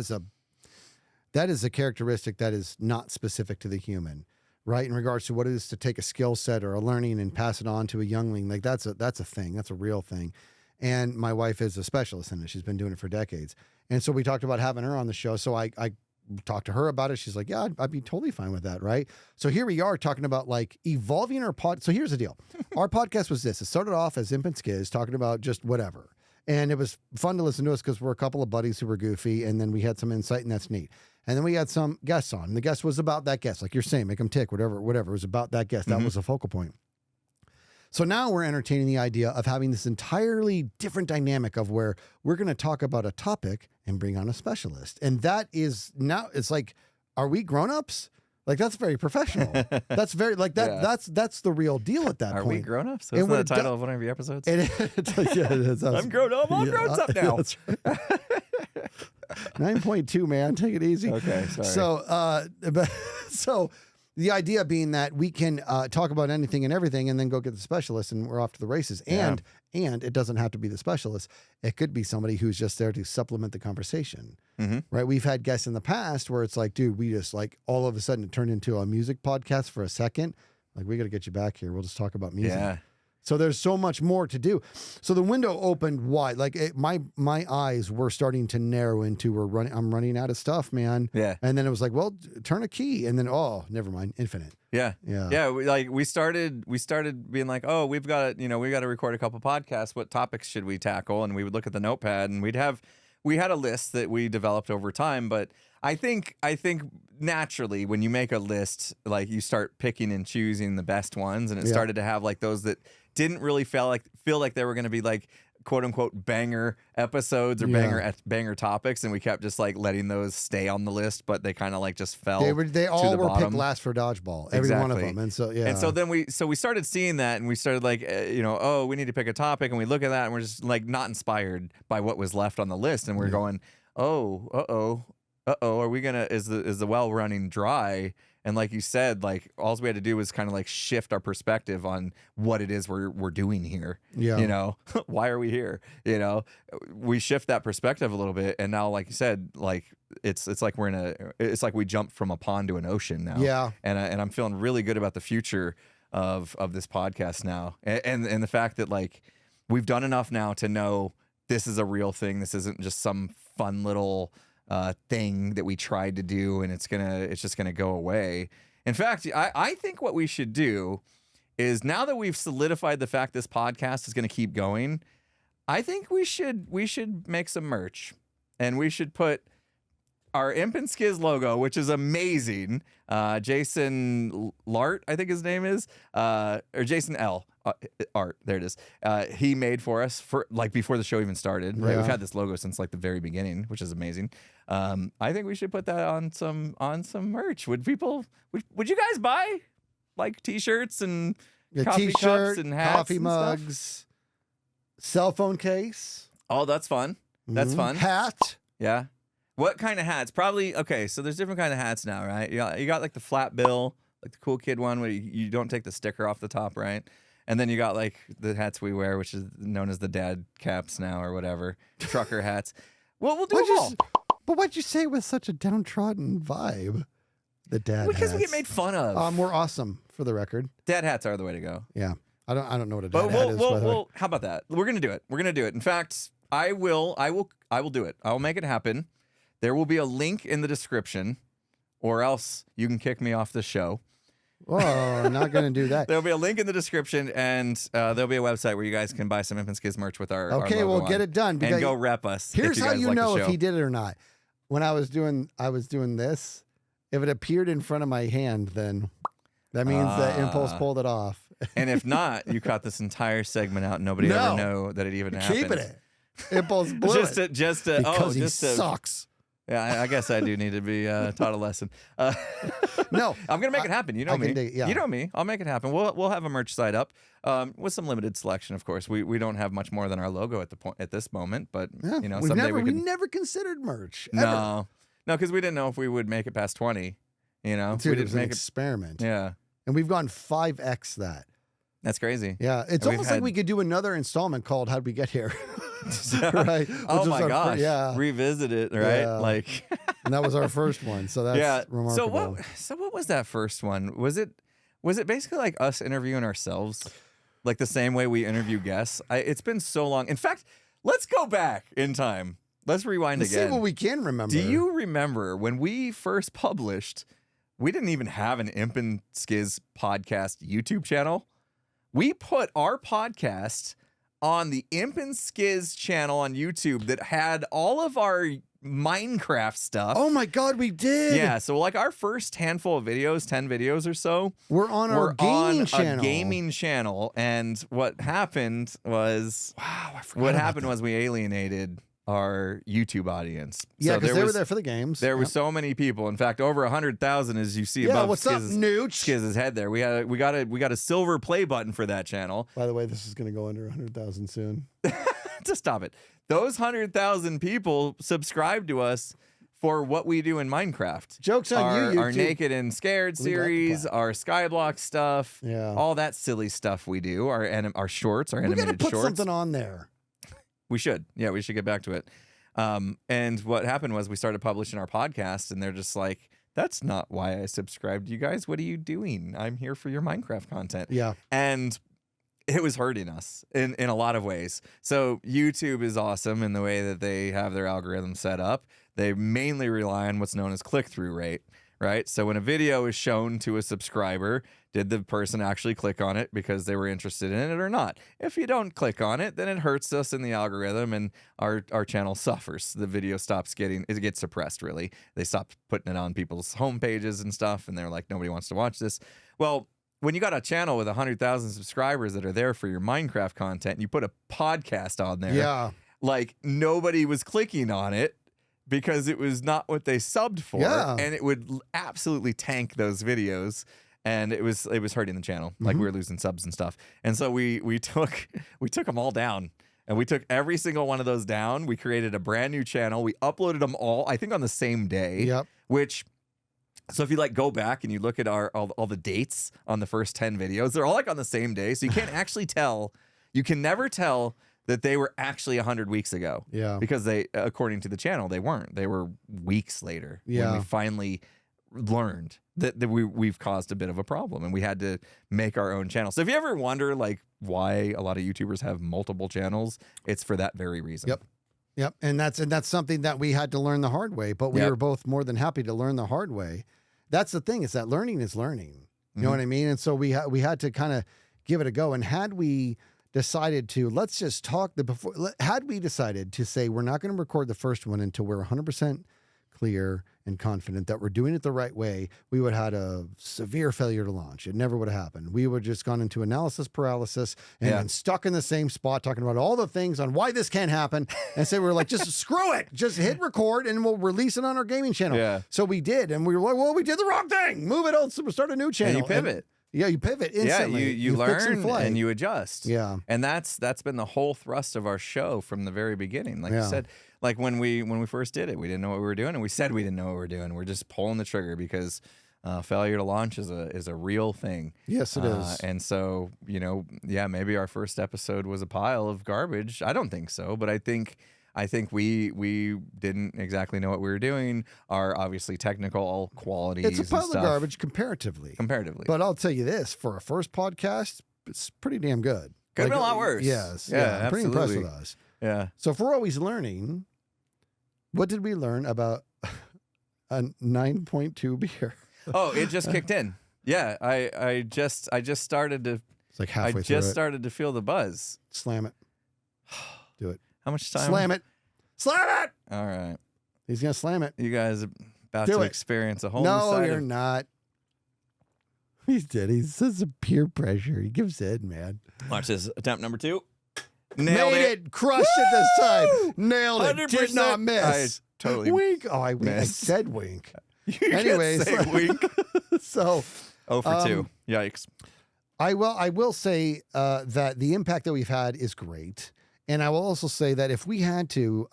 is a characteristic that is not specific to the human, right? In regards to what it is to take a skill set or a learning and pass it on to a youngling. Like that's a thing. That's a real thing. And my wife is a specialist in it. She's been doing it for decades. And so we talked about having her on the show. So I talked to her about it. She's like, yeah, I'd be totally fine with that. Right. So here we are talking about like evolving our pod. So here's the deal. Our podcast was this. It started off as Imp and Skizz talking about just whatever. And it was fun to listen to us because we're a couple of buddies who were goofy. And then we had some insight, and that's neat. And then we had some guests on. And the guest was about that guest. Like you're saying, make them tick, whatever. It was about that guest. That was a focal point. So now we're entertaining the idea of having this entirely different dynamic of where we're going to talk about a topic and bring on a specialist. And that is now, it's like, are we grown-ups? Like, that's very professional. That's very, like, that's the real deal at that point. Are we grown-ups? That's the title of one of your episodes? It is. I'm grown up. I'm grown up now. That's right. 9.2, man. Take it easy. Okay, sorry. So the idea being that we can talk about anything and everything and then go get the specialist and we're off to the races. And it doesn't have to be the specialist. It could be somebody who's just there to supplement the conversation, right? We've had guests in the past where it's like, dude, we just like all of a sudden it turned into a music podcast for a second. Like, we got to get you back here. We'll just talk about music. Yeah. So there's so much more to do. So the window opened wide. Like my eyes were starting to narrow into I'm running out of stuff, man. Yeah. And then it was like, well, turn a key, and then never mind, infinite. Yeah. Yeah. Yeah. We started being like, oh, we got to record a couple podcasts. What topics should we tackle? And we would look at the notepad, and we had a list that we developed over time. But I think naturally when you make a list, like you start picking and choosing the best ones, and it started to have like those that didn't really feel like they were going to be like quote unquote banger episodes or banger topics, and we kept just like letting those stay on the list, but they kind of like just fell. They all were bottom. picked last for dodgeball, every one of them, and so And so then we started seeing that, and we started like oh, we need to pick a topic, and we look at that, and we're just like not inspired by what was left on the list, and we're going, oh, are we gonna is the well running dry? And like you said, like all we had to do was kind of like shift our perspective on what it is we're doing here. Yeah. Why are we here? We shift that perspective a little bit, and now, like you said, like it's like it's like we jumped from a pond to an ocean now. Yeah. And I'm feeling really good about the future of this podcast now, and the fact that like we've done enough now to know this is a real thing. This isn't just some fun little thing that we tried to do and it's just gonna go away. In fact, I think what we should do is, now that we've solidified the fact this podcast is gonna keep going, I think we should make some merch, and we should put our Imp and Skizz logo, which is amazing. Jason Lart, I think his name is, or Jason L. Art, there it is. He made for us for like before the show even started. Right, we've had this logo since like the very beginning, which is amazing. I think we should put that on some merch. Would you guys buy like t-shirts and coffee cups and hats, coffee and mugs, stuff? cell phone case? Oh, that's fun. That's fun. Hat. Yeah. What kind of hats? Probably, okay, so there's different kind of hats now, right? You got like the flat bill, like the cool kid one where you don't take the sticker off the top, right? And then you got like the hats we wear, which is known as the dad caps now or whatever, trucker hats. Well, we'll do them all. But what'd you say with such a downtrodden vibe? The dad because hats. we get made fun of. We're awesome, for the record. Dad hats are the way to go. Yeah. I don't know what a dad hat is. Well, how about that? We're gonna do it. We're gonna do it. In fact, I will do it. I will make it happen. There will be a link in the description, or else you can kick me off the show. Whoa, not going to do that. There'll be a link in the description, and there'll be a website where you guys can buy some Imp and Skizz merch with our Okay, our logo we'll get it done. and go rep us. Here's how you know if he did. did it or not. When I was doing this, if it appeared in front of my hand, then that means that Impulse pulled it off. And if not, you cut this entire segment out, and nobody ever know that it even happened. Keeping it. Impulse blew it. Because he sucks. Yeah, I guess I do need to be taught a lesson. No, I'm gonna make it happen. You know me. Yeah. You know me. I'll make it happen. We'll have a merch site up with some limited selection, of course. We don't have much more than our logo at this moment, but Yeah, someday we never considered merch. No, because we didn't know if we would make it past 20. Dude, we it didn't was an make experiment. Yeah, and we've gone 5x that. that's crazy. Yeah, it's almost like we could do another installment called "How'd We Get Here?" Right? Oh my gosh. Yeah. Revisit it. Right. Yeah. Like. And that was our first one, so that's remarkable. So what was that first one? Was it basically like us interviewing ourselves, like the same way we interview guests? It's been so long. In fact, let's go back in time. Let's rewind Let's again. see what we can remember. Do you remember when we first published? We didn't even have an Imp and Skizz podcast YouTube channel. We put our podcast on the Imp and Skizz channel on YouTube that had all of our Minecraft stuff. Oh my God, we did. Yeah, so like our first handful of videos, 10 videos or so, we're on our gaming channel. A gaming channel, and what happened was, we alienated our YouTube audience. Yeah, so because they were there for the games. There were so many people. In fact, over 100,000, as you see Yeah, above what's up, Nooch? Skizz's head there. We got a silver play button for that channel. By the way, this is going to go under 100,000 soon. To stop it. Those 100,000 people subscribe to us for what we do in Minecraft. Joke's on you, YouTube. Our Naked and Scared series, our Skyblock stuff, all that silly stuff we do, our shorts, our animated shorts. We got to put something on there. We should. Yeah, we should get back to it. And what happened was we started publishing our podcast, and they're just like, that's not why I subscribed to you guys. What are you doing? I'm here for your Minecraft content. Yeah. And it was hurting us in a lot of ways. So YouTube is awesome in the way that they have their algorithm set up. They mainly rely on what's known as click-through rate, right? So when a video is shown to a subscriber, did the person actually click on it because they were interested in it or not? If you don't click on it, then it hurts us in the algorithm and our channel suffers. The video it gets suppressed, really. They stop putting it on people's home pages and stuff, and they're like, nobody wants to watch this. Well, when you got a channel with 100,000 subscribers that are there for your Minecraft content, and you put a podcast on there. Yeah. Like nobody was clicking on it because it was not what they subbed for. Yeah. And it would absolutely tank those videos. And it was hurting the channel. Like we were losing subs and stuff. And so we took them all down. And we took every single one of those down. We created a brand new channel. We uploaded them all, I think on the same day. Yep. Which, so if you like go back and you look at all the dates on the first 10 videos, they're all like on the same day. So you can't actually tell. You can never tell that they were actually 100 weeks ago. Yeah. Because they, according to the channel, they weren't. They were weeks later. Yeah. When we finally learned that we've caused a bit of a problem and we had to make our own channel. So if you ever wonder like why a lot of YouTubers have multiple channels, it's for that very reason. Yep. Yep. And that's something that we had to learn the hard way, but we were both more than happy to learn the hard way. That's the thing, is that learning is learning. You know what I mean? And so we had to kind of give it a go. And had we decided to, let's just talk had we decided to say, we're not going to record the first one until we're 100% clear and confident that we're doing it the right way, we would have had a severe failure to launch. It never would have happened. We would have just gone into analysis paralysis and been stuck in the same spot talking about all the things on why this can't happen. And so we were like, just screw it. Just hit record and we'll release it on our gaming channel. Yeah. So we did. And we were like, well, we did the wrong thing. Move it on. Start a new channel. And you pivot. Yeah, you pivot instantly. Yeah, you fix learn fly. and you adjust. Yeah. And that's been the whole thrust of our show from the very beginning. Like you said, like when we first did it, we didn't know what we were doing, and we said we didn't know what we were doing. We're just pulling the trigger because failure to launch is a real thing. Yes, it is. And so, maybe our first episode was a pile of garbage. I don't think so, but I think we didn't exactly know what we were doing. Our obviously technical qualities. It's a pile and of stuff, garbage comparatively. But I'll tell you this, for a first podcast, it's pretty damn good. Could have been a lot worse. Yes. Yeah, I'm pretty impressed absolutely. with us. Yeah. So if we're always learning, what did we learn about a 9.2 beer? Oh, it just kicked in. Yeah, I just started to. It's like halfway through. Started to feel the buzz. Slam it. Do it. How much time? Slam it. Slam it. All right. He's gonna slam it. You guys are about Do to it. experience a whole new No, side you're of... not. He did. He says the peer pressure. He gives in, man. Watch this. Attempt number 2. Nailed Made it. Crushed it this time. Nailed it. 100%. Did not miss. I totally wink. Oh, I missed. said wink. You Anyways, say wink. So 0 for 2. Yikes. I will say that the impact that we've had is great. And I will also say that if we had to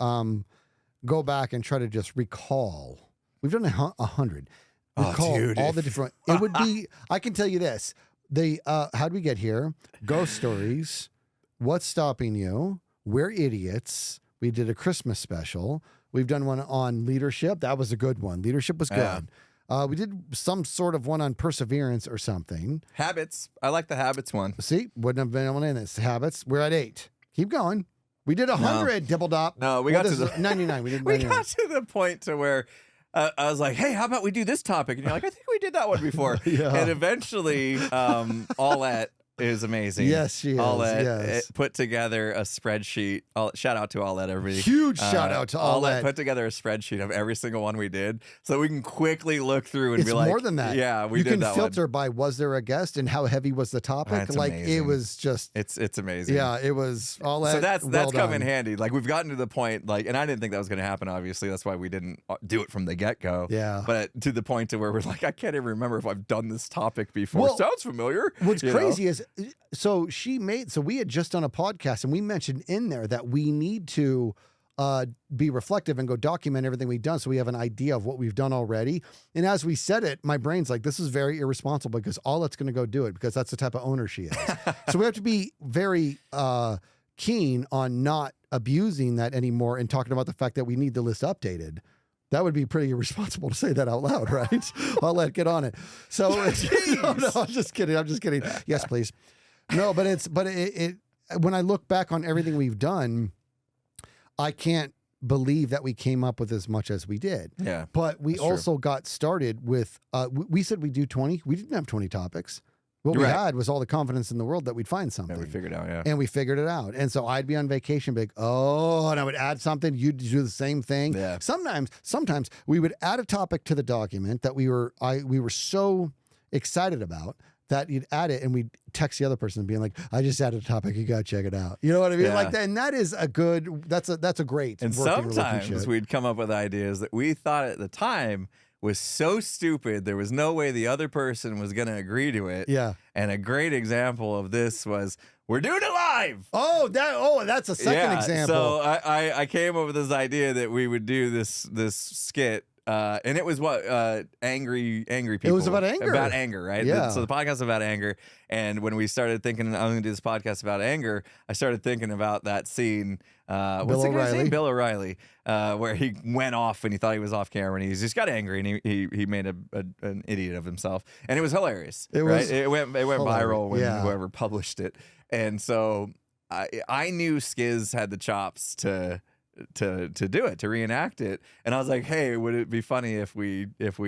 go back and try to just recall, we've done 100. Recall all the different, it would be, I can tell you this, how'd we get here? Ghost stories, what's stopping you? We're idiots. We did a Christmas special. We've done one on leadership. That was a good one. Leadership was good. We did some sort of one on perseverance or something. Habits. I like the habits one. See, wouldn't have been able to end this. Habits. We're at 8. Keep going. We did 100, Dibble Dop. No, we got to the 99. We did 99. We got to the point to where I was like, hey, how about we do this topic? And you're like, I think we did that one before. Yeah. And eventually, Aulette is amazing. Yes, she is. Aulette Yes. put together a spreadsheet. Shout out to Aulette, everybody. Huge shout out to Aulette. Put together a spreadsheet of every single one we did so we can quickly look through and It's be like, more than that. Yeah, we you did can that filter by was there a guest and how heavy was the topic. That's like amazing. it was just It's amazing. Yeah, it was Aulette. So that's well come in done. handy. Like we've gotten to the point, like, and I didn't think that was going to happen. Obviously, that's why we didn't do it from the get go. Yeah. But to the point to where we're like, I can't even remember if I've done this topic before. Well, Sounds familiar. What's you crazy know? is, so we had just done a podcast and we mentioned in there that we need to be reflective and go document everything we've done so we have an idea of what we've done already. And as we said it, my brain's like, this is very irresponsible because Aulette's going to go do it because that's the type of owner she is. So we have to be very keen on not abusing that anymore and talking about the fact that we need the list updated. That would be pretty irresponsible to say that out loud, right? I'll get on it. So no, I'm just kidding. I'm just kidding. Yes, please. No, but it when I look back on everything we've done, I can't believe that we came up with as much as we did. Yeah. But we that's also got started with, we said we'd do 20. We didn't have 20 topics. What we Right. had was all the confidence in the world that we'd find something. Yeah, we figured out, yeah. And we figured it out. And so I'd be on vacation, big, and I would add something. You'd do the same thing. Yeah. Sometimes we would add a topic to the document that we were so excited about that you'd add it and we'd text the other person being like, I just added a topic, you gotta check it out. You know what I mean? Yeah. Like that, and that is a good, that's a great And working sometimes relationship. we'd come up with ideas that we thought at the time was so stupid, there was no way the other person was going to agree to it. Yeah. And a great example of this was, we're doing it live. Oh, that's a second example. So I came up with this idea that we would do this skit. And it was angry people. It was about anger. About anger, right? Yeah. So the podcast is about anger. And when we started thinking, I'm going to do this podcast about anger, I started thinking about that scene. What's the guy's name? Bill O'Reilly, where he went off and he thought he was off camera and he just got angry and he made an idiot of himself. And it was hilarious. It went viral when whoever published it. And so I knew Skizz had the chops to do it, to reenact it, and I was like, hey, would it be funny if we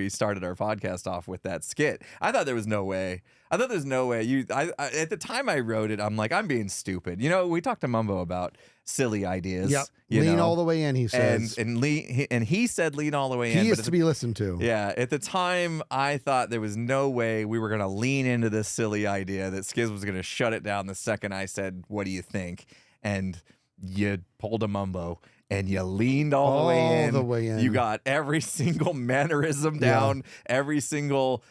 started our podcast off with that skit? I thought there was no way. At the time I wrote it, I'm like, I'm being stupid. You know, we talked to Mumbo about silly ideas. Yep. You lean know? all the way in, he says. And he said lean all the way in. He is to be listened to. Yeah. At the time, I thought there was no way we were going to lean into this silly idea, that Skizz was going to shut it down the second I said, what do you think? And you pulled a Mumbo. And you leaned all the way in. You got every single mannerism down, every single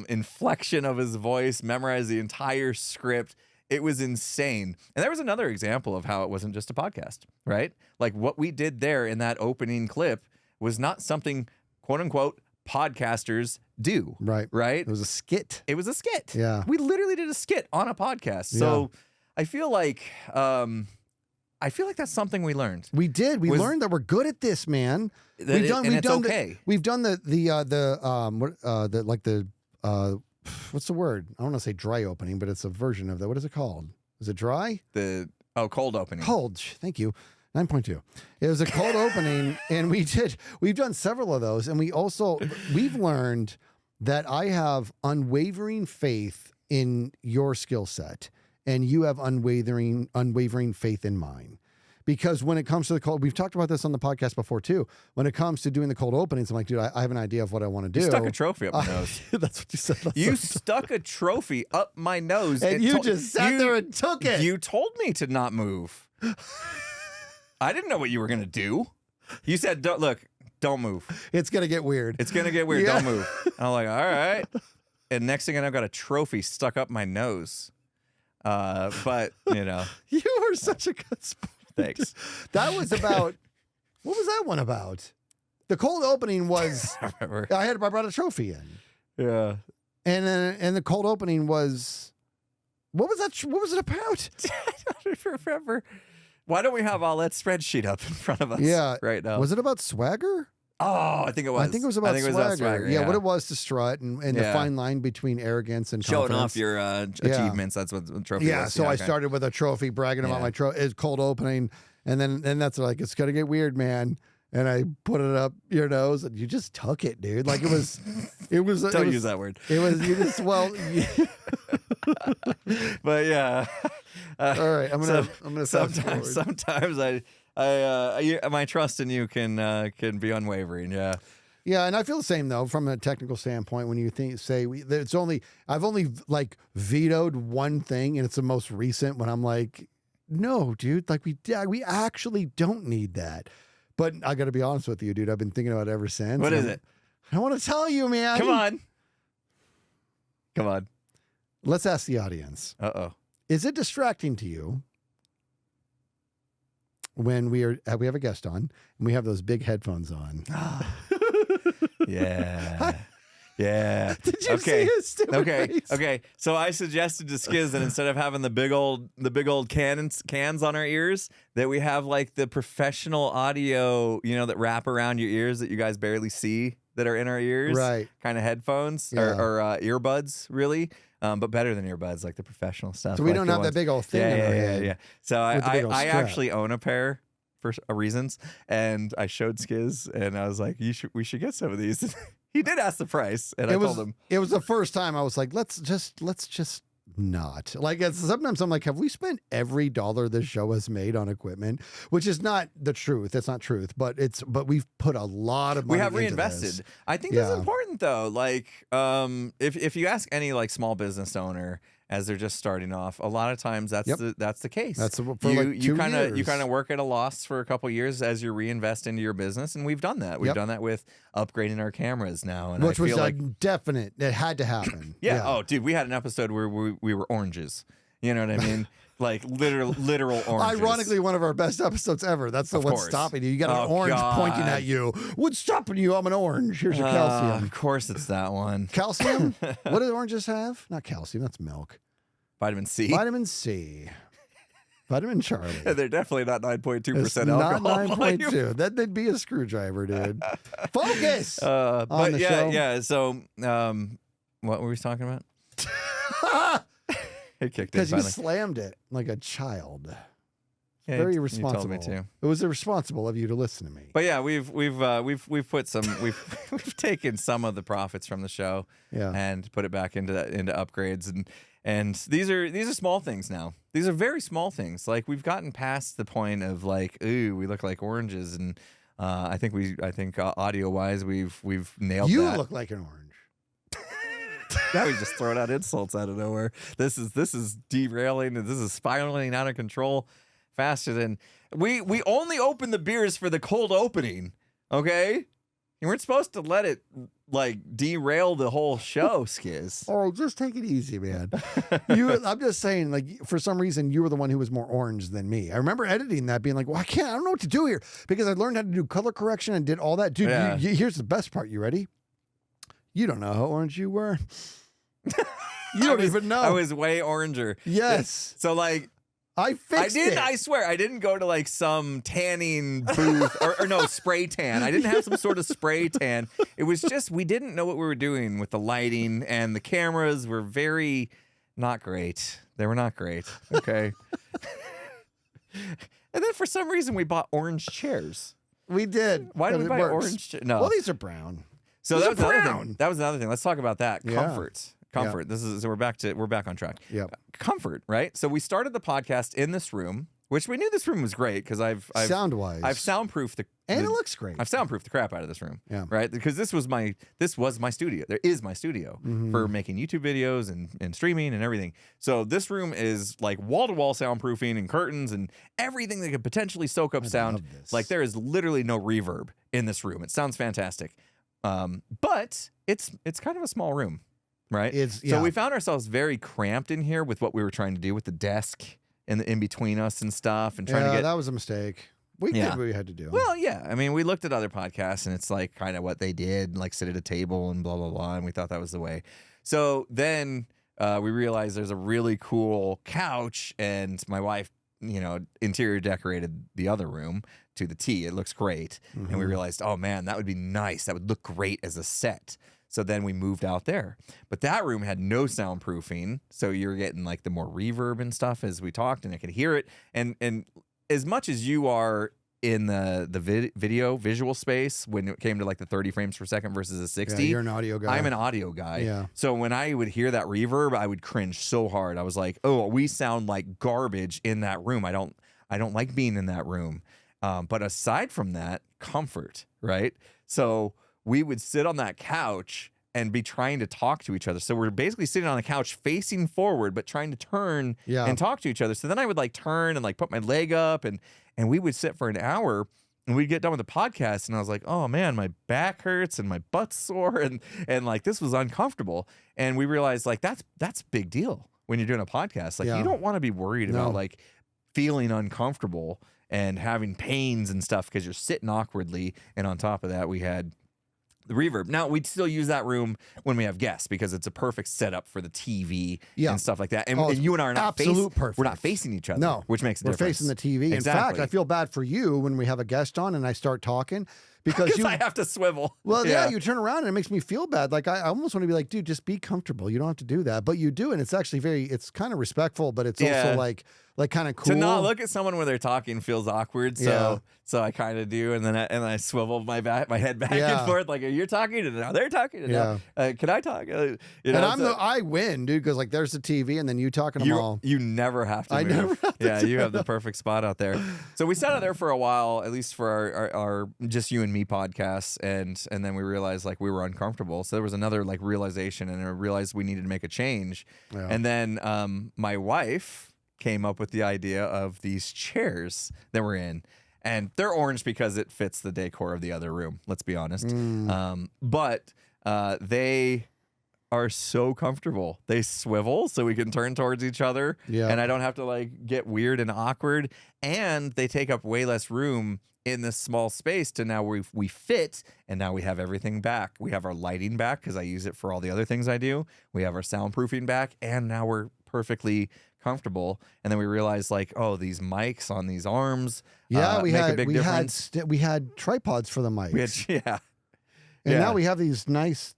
inflection of his voice, memorized the entire script. It was insane. And there was another example of how it wasn't just a podcast, right? Like what we did there in that opening clip was not something, quote unquote, podcasters do. Right. Right? It was a skit. It was a skit. Yeah. We literally did a skit on a podcast. So I feel like that's something we leared. We did. We learned that we're good at this, man. We've done what's the word? I don't want to say dry opening, but it's a version of that. What is it called? Is it dry? Cold opening. Cold. Thank you. 9.2. It was a cold opening, and we've done several of those, and we've learned that I have unwavering faith in your skill set, and you have unwavering faith in mine. Because when it comes to the cold, we've talked about this on the podcast before too. When it comes to doing the cold openings, I'm like, dude, I have an idea of what I want to do. You stuck a trophy up my nose. That's what you said. You stuck a trophy up my nose. And you just sat there and took it. You told me to not move. I didn't know what you were going to do. You said, don't move. It's going to get weird. It's going to get weird. Yeah. Don't move. I'm like, all right. And next thing I know, I've got a trophy stuck up my nose. But, you know. You were such a good sport. Thanks. That was about, what was that one about? The cold opening was, I remember. I brought a trophy in. Yeah. And the cold opening was, what was that? What was it about? I don't remember. Why don't we have all that spreadsheet up in front of us right now? Was it about swagger? Oh, I think it was. I think it was about swagger. Yeah, what it was to strut and the fine line between arrogance and showing confidence. off your achievements. That's what the trophy was. Yeah, so I started with a trophy, bragging about my trophy. Cold opening, and then that's like, it's gonna get weird, man. And I put it up your nose, and you just took it, dude. Like it was. Don't use that word. It was. You just But yeah. All right, I'm gonna. Sometimes my trust in you can be unwavering. Yeah. Yeah, and I feel the same though from a technical standpoint. When you I've only like vetoed one thing, and it's the most recent. When I'm like, no, dude, like we actually don't need that. But I got to be honest with you, dude. I've been thinking about it ever since. What is it? I want to tell you, man. Come on. Let's ask the audience. Is it distracting to you when we have a guest on and we have those big headphones on? Yeah. Yeah. Did you see his stupid face? Okay. So I suggested to Skizz that instead of having the big old cans on our ears, that we have like the professional audio, that wrap around your ears that you guys barely see, that are in our ears. Right. Kind of headphones or earbuds, really. But better than earbuds, like the profestional stuff. So we don't have that big old thing in our head. Yeah. So I actually own a pair for reasons, and I showed Skizz, and I was like, we should get some of these. He did ask the price, and I told him. It was the first time I was like, let's just not. Like, sometimes I'm like, have we spent every dollar this show has made on equipment? Which is not the truth. That's not truth. But we've put a lot of money. We have into reinvested. This. I think that's important though. Like, if you ask any like small business owner as they're just starting off, a lot of times that's the case. That's for you kind years. of work at a loss for a couple years as you reinvest into your business, and we've done that. We've done that with upgrading our cameras now, and which I feel was like definite. It had to happen. yeah. Oh, dude, we had an episode where we were oranges. You know what I mean? Like literal oranges. Ironically, one of our best episodes ever. That's the one stopping you. You got an orange pointing at you. What's stopping you? I'm an orange. Here's your calcium. Of course, it's that one. Calcium? What do oranges have? Not calcium. That's milk. Vitamin C. Vitamin C. Vitamin Charlie. They're definitely not 9.2% Not alcohol. 9.2. They'd be a screwdriver, dude. Focus. But the yeah, show. yeah. So, what were we talking about? It kicked in Because you finally. slammed it like a child. Yeah, Very you irresponsible. told me to. It was irresponsible of you to listen to me. But yeah, we've put some we've taken some of the profits from the show and put it back into upgrades and these are small things now. These are very small things. Like we've gotten past the point of like, ooh, we look like oranges, and I think audio wise we've nailed You that. look like an orange. Now he's just throwing out insults out of nowhere. This is derailing and this is spiraling out of control faster than we only open the beers for the cold opening. Okay? You weren't supposed to let it like derail the whole show, Skizz. Oh, just take it easy, man. I'm just saying, like, for some reason, you were the one who was more orange than me. I remember editing that, being like, well, I don't know what to do here, because I learned how to do color correction and did all that. Dude, here's the best part. You ready? You don't know how orange you were. You don't even know. I was way oranger. Yes. So like, I fixed it. I swear, I didn't go to like some tanning booth or no, spray tan. I didn't have some sort of spray tan. It was just, we didn't know what we were doing with the lighting, and the cameras were very not great. They were not great. Okay. And then for some reason we bought orange chairs. We did. Why did we buy orange chairs? No. Well, these are brown. So that was another thing. That was another thing. Let's talk about that. Yeah. Comfort. This is, so we're back on track. Yep. Comfort, right? So we started the podcast in this room, which we knew this room was great because I've sound-wise, I've soundproofed it looks great. I've soundproofed the crap out of this room. Yeah. Right? Because this was my studio. There is my studio for making YouTube videos and streaming and everything. So this room is like wall-to-wall soundproofing and curtains and everything that could potentially soak up sound. Like there is literally no reverb in this room. It sounds fantastic. But it's kind of a small room. Right. So we found ourselves very cramped in here with what we were trying to do with the desk and the in between us and stuff, and trying to get. That was a mistake. We did what we had to do. Well, yeah. I mean, we looked at other podcasts, and it's like kind of what they did, like sit at a table and blah blah blah, and we thought that was the way. So then we realized there's a really cool couch, and my wife, interior decorated the other room to the T. It looks great, and we realized, oh man, that would be nice. That would look great as a set. So then we moved out there. But that room had no soundproofing, so you're getting like the more reverb and stuff as we talked, and I could hear it. And as much as you are in the visual space when it came to like the 30 frames per second versus a 60, you're an audio guy. I'm an audio guy. Yeah. So when I would hear that reverb, I would cringe so hard. I was like, oh, we sound like garbage in that room. I don't like being in that room. But aside from that, comfort, right? So we would sit on that couch and be trying to talk to each other. So we're basically sitting on the couch facing forward, but trying to turn and talk to each other. So then I would like turn and like put my leg up and we would sit for an hour and we'd get done with the podcast. And I was like, oh man, my back hurts and my butt's sore. And like, this was uncomfortable. And we realized like, that's a big deal when you're doing a podcast. Like you don't want to be worried about like feeling uncomfortable and having pains and stuff because you're sitting awkwardly. And on top of that, we had the reverb. Now, we'd still use that room when we have guests because it's a perfect setup for the TV and stuff like that. And, and you and I are not perfect. We're not facing each other, which makes a difference. We're facing the TV. Exactly. In fact, I feel bad for you when we have a guest on and I start talking because I have to swivel. Well, yeah, you turn around and it makes me feel bad. Like I almost want to be like, dude, just be comfortable. You don't have to do that, but you do, and it's actually it's kind of respectful, but it's also like kind of cool. To not look at someone when they're talking feels awkward. So I kind of do, and then I swivel my head back and forth. Like, you're talking, and now they're talking, and now can I talk? You know, I win, dude, because like there's the TV, and then you talking them all. You never have to. Never have to you have the perfect spot out there. So we sat out there for a while, at least for our just you and me podcasts, and then we realized like we were uncomfortable. So there was another like realization, and I realized we needed to make a change. Yeah. And then my wife came up with the idea of these chairs that we're in. And they're orange because it fits the decor of the other room, let's be honest. But they are so comfortable. They swivel so we can turn towards each other. Yeah. And I don't have to like get weird and awkward. And they take up way less room in this small space to now we fit, and now we have everything back. We have our lighting back because I use it for all the other things I do. We have our soundproofing back, and now we're perfectly comfortable. And then we realized like, oh, these mics on these arms we make had a big difference. We had tripods for the mics. And now we have these nice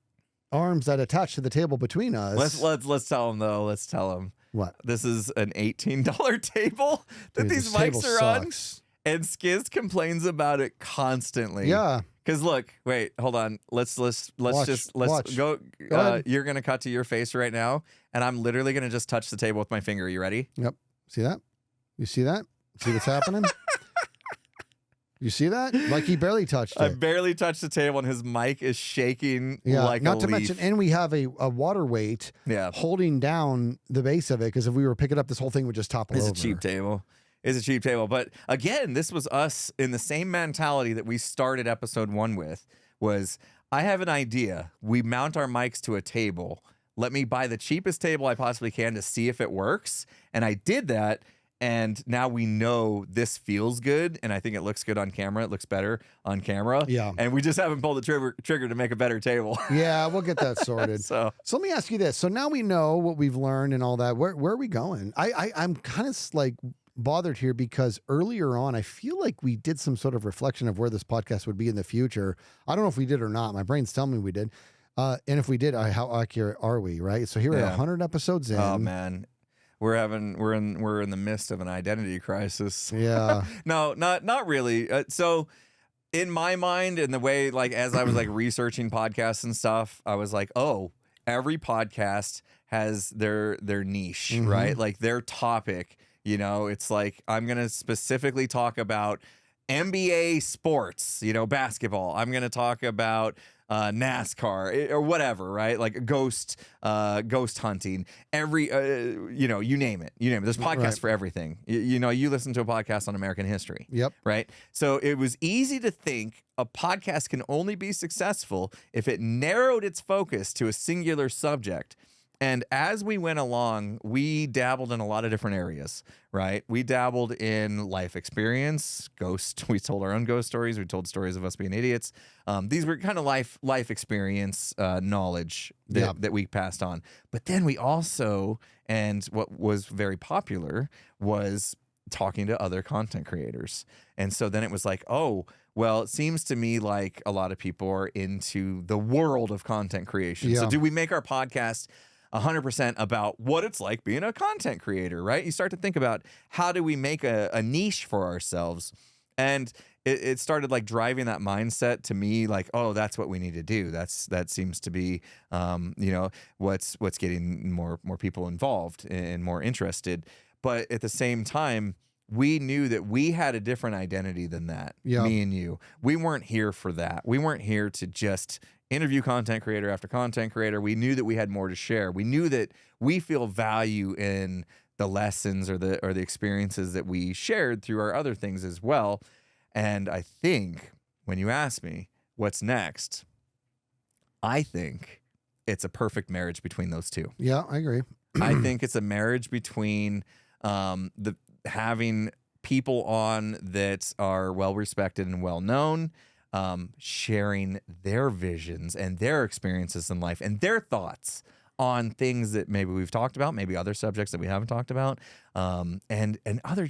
arms that attach to the table between us. Let's tell them though. Let's tell them what this is an $18 table that Dude, these mics are sucks. On, and Skizz complains about it constantly. Yeah. Because look, wait, hold on. Let's go. You're gonna cut to your face right now, and I'm literally gonna just touch the table with my finger. You ready? Yep. See that? You see that? See what's happening? You see that? Like he barely touched it. I barely touched the table, and his mic is shaking like not a to leaf. mention, and we have a water weight holding down the base of it, because if we were picking up, this whole thing would just topple over. It's a cheap table. It's a cheap table. But again, this was us in the same mentality that we started episode 1 with, was I have an idea. We mount our mics to a table. Let me buy the cheapest table I possibly can to see if it works. And I did that. And now we know this feels good, and I think it looks good on camera. It looks better on camera. Yeah. And we just haven't pulled the trigger to make a better table. Yeah, we'll get that sorted. So let me ask you this. So now we know what we've learned and all that. Where are we going? I'm kind of like bothered here, because earlier on, I feel like we did some sort of reflection of where this podcast would be in the future. I don't know if we did or not. My brain's telling me we did. And if we did, how accurate are we, right? So here we're 100 episodes in. Oh, man. We're in the midst of an identity crisis. Yeah. No, not really. So in my mind, in the way, like, as I was like researching podcasts and stuff, I was like, oh, every podcast has their niche, right? Like their topic, you know, it's like, I'm going to specifically talk about NBA sports, you know, basketball. I'm going to talk about NASCAR or whatever, right? Like ghost hunting, you know, you name it. There's podcasts for everything. You know, you listen to a podcast on American history. Yep. Right. So it was easy to think a podcast can only be successful if it narrowed its focus to a singular subject. And as we went along, we dabbled in a lot of different areas, right? We dabbled in life experience, we told our own ghost stories. We told stories of us being idiots. These were kind of life experience knowledge that we passed on. But then we also, and what was very popular, was talking to other content creators. And so then it was like, oh, well, it seems to me like a lot of people are into the world of content creation. Yeah. So do we make our podcast 100% about what it's like being a content creator, right? You start to think about, how do we make a niche for ourselves? And it started like driving that mindset to me, like, oh, that's what we need to do. That seems to be, you know, what's getting more people involved and more interested. But at the same time, we knew that we had a different identity than that. Yeah. Me and you. We weren't here for that. We weren't here to just interview content creator after content creator. We knew that we had more to share. We knew that we feel value in the lessons or the experiences that we shared through our other things as well. And I think when you ask me what's next, I think it's a perfect marriage between those two. Yeah, I agree. I think it's a marriage between having people on that are well respected and well known, sharing their visions and their experiences in life and their thoughts on things that maybe we've talked about, maybe other subjects that we haven't talked about, and other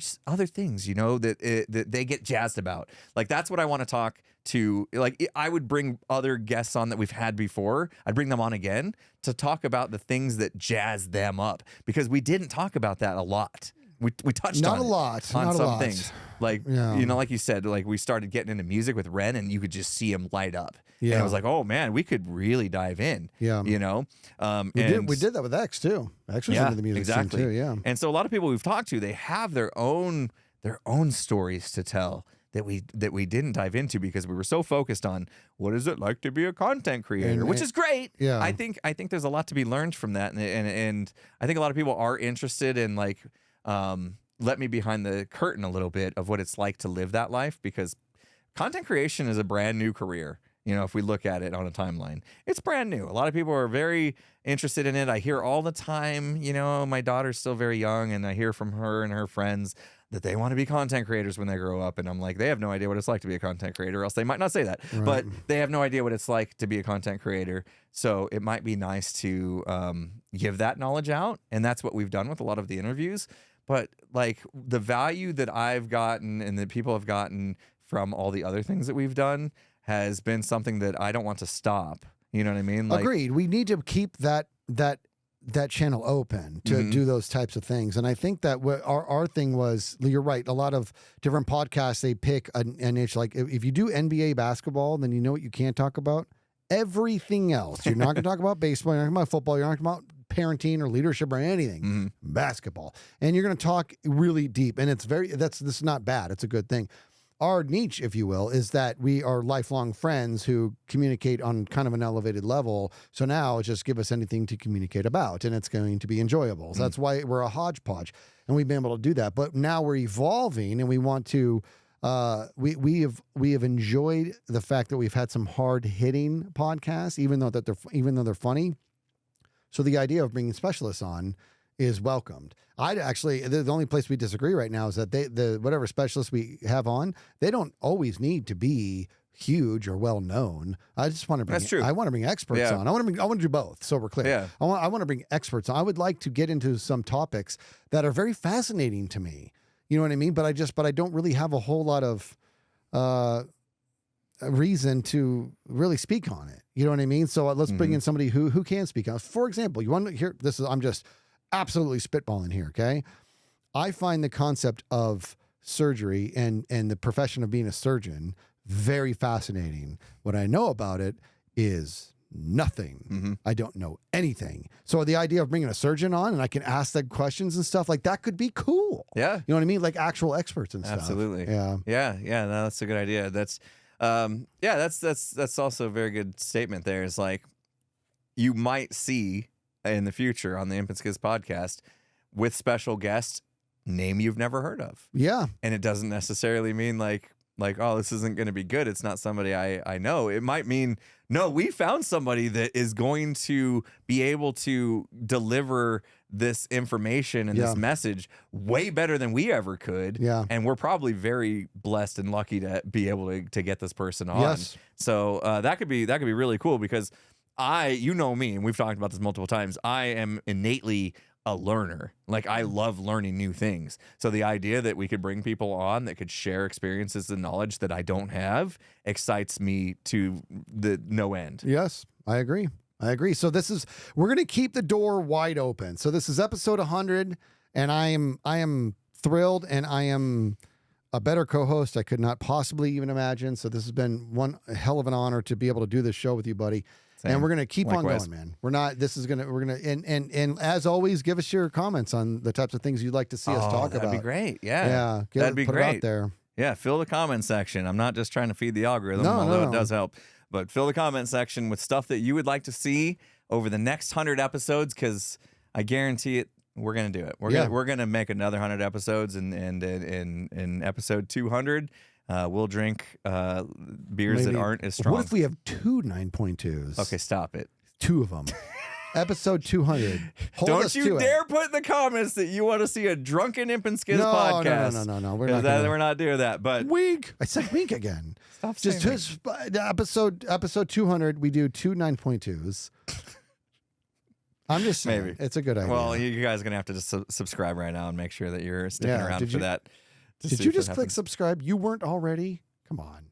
things, that they get jazzed about. Like, that's what I want to talk to. Like, I would bring other guests on that we've had before. I'd bring them on again to talk about the things that jazz them up, because we didn't talk about that a lot. We touched not on a lot on not some a lot. things, like like you said, like we started getting into music with Ren, and you could just see him light up. Yeah, and I was like, oh man, we could really dive in. Yeah, we did that with X too. X was into the music scene too. Yeah, and so a lot of people we've talked to, they have their own stories to tell that we didn't dive into because we were so focused on what is it like to be a content creator, which is great. Yeah, I think there's a lot to be learned from that, and I think a lot of people are interested in like. Let me behind the curtain a little bit of what it's like to live that life, because content creation is a brand new career. If we look at it on a timeline, it's brand new. A lot of people are very interested in it. I hear all the time, my daughter's still very young, and I hear from her and her friends that they want to be content creators when they grow up. And I'm like, they have no idea what it's like to be a content creator, or else they might not say that. Right. But they have no idea what it's like to be a content creator. So it might be nice to give that knowledge out. And that's what we've done with a lot of the interviews. But like the value that I've gotten and that people have gotten from all the other things that we've done has been something that I don't want to stop. You know what I mean? Like, agreed. We need to keep that channel open to do those types of things. And I think that what our thing was, you're right. A lot of different podcasts, they pick an niche. Like if you do NBA basketball, then you know what you can't talk about. Everything else. You're not going to talk about baseball. You're not talking about football. You're not talking about parenting or leadership or anything. Basketball. And you're going to talk really deep. And this is not bad. It's a good thing. Our niche, if you will, is that we are lifelong friends who communicate on kind of an elevated level. So now just give us anything to communicate about, and it's going to be enjoyable. So that's why we're a hodgepodge, and we've been able to do that. But now we're evolving, and we want to. We have enjoyed the fact that we've had some hard hitting podcasts, even though they're funny. So the idea of bringing specialists on is welcomed. The only place we disagree right now is that the whatever specialists we have on, they don't always need to be huge or well known. I just want to bring. That's true. I want to bring experts on. I want to do both. So we're clear. Yeah. I want to bring experts on. I would like to get into some topics that are very fascinating to me. You know what I mean? But I don't really have a whole lot of reason to really speak on it. You know what I mean? So let's bring in somebody who can speak on it. For example, you want to hear this? I'm just absolutely spitballing here. Okay. I find the concept of surgery and the profession of being a surgeon very fascinating. What I know about it is nothing. I don't know anything. So the idea of bringing a surgeon on and I can ask them questions and stuff like that could be cool. Yeah. You know what I mean? Like actual experts and stuff. Absolutely. Yeah. Yeah. No, that's a good idea. That's also a very good statement there. Is like, you might see in the future on the Imp and Skizz podcast with special guests, name you've never heard of. Yeah. And it doesn't necessarily mean like, oh, this isn't going to be good. It's not somebody I know. It might mean, no, we found somebody that is going to be able to deliver this information and this message way better than we ever could. Yeah. And we're probably very blessed and lucky to be able to get this person on. Yes. So that could be really cool, because you know me, and we've talked about this multiple times, I am innately a learner. Like, I love learning new things. So the idea that we could bring people on that could share experiences and knowledge that I don't have excites me to the no end. Yes, I agree. So we're going to keep the door wide open. So this is episode 100, and I am thrilled, and I am a better co-host I could not possibly even imagine. So this has been one hell of an honor to be able to do this show with you, buddy. Same. And we're going to keep on going, man. We're going to, and as always, give us your comments on the types of things you'd like to see us talk about. That'd be great. Yeah. Yeah. That'd be put great. It out there. Yeah. Fill the comment section. I'm not just trying to feed the algorithm, although it does help, but fill the comment section with stuff that you would like to see over the next 100 episodes. 'Cause I guarantee it, we're going to do it. We're going to make another 100 episodes, and in episode 200, we'll drink beers that aren't as strong. What if we have 2 9.2s? Okay, stop it. 2 of them. Episode 200. Don't you dare put in the comments that you want to see a drunken Imp and Skizz podcast. No. We're not doing that. But week. I said week again. Stop saying episode 200. We do 2 9.2s. I'm just saying, Maybe. it's a good idea. Well, you guys are going to have to just subscribe right now and make sure that you're sticking around for that. Did you just click subscribe? You weren't already? Come on.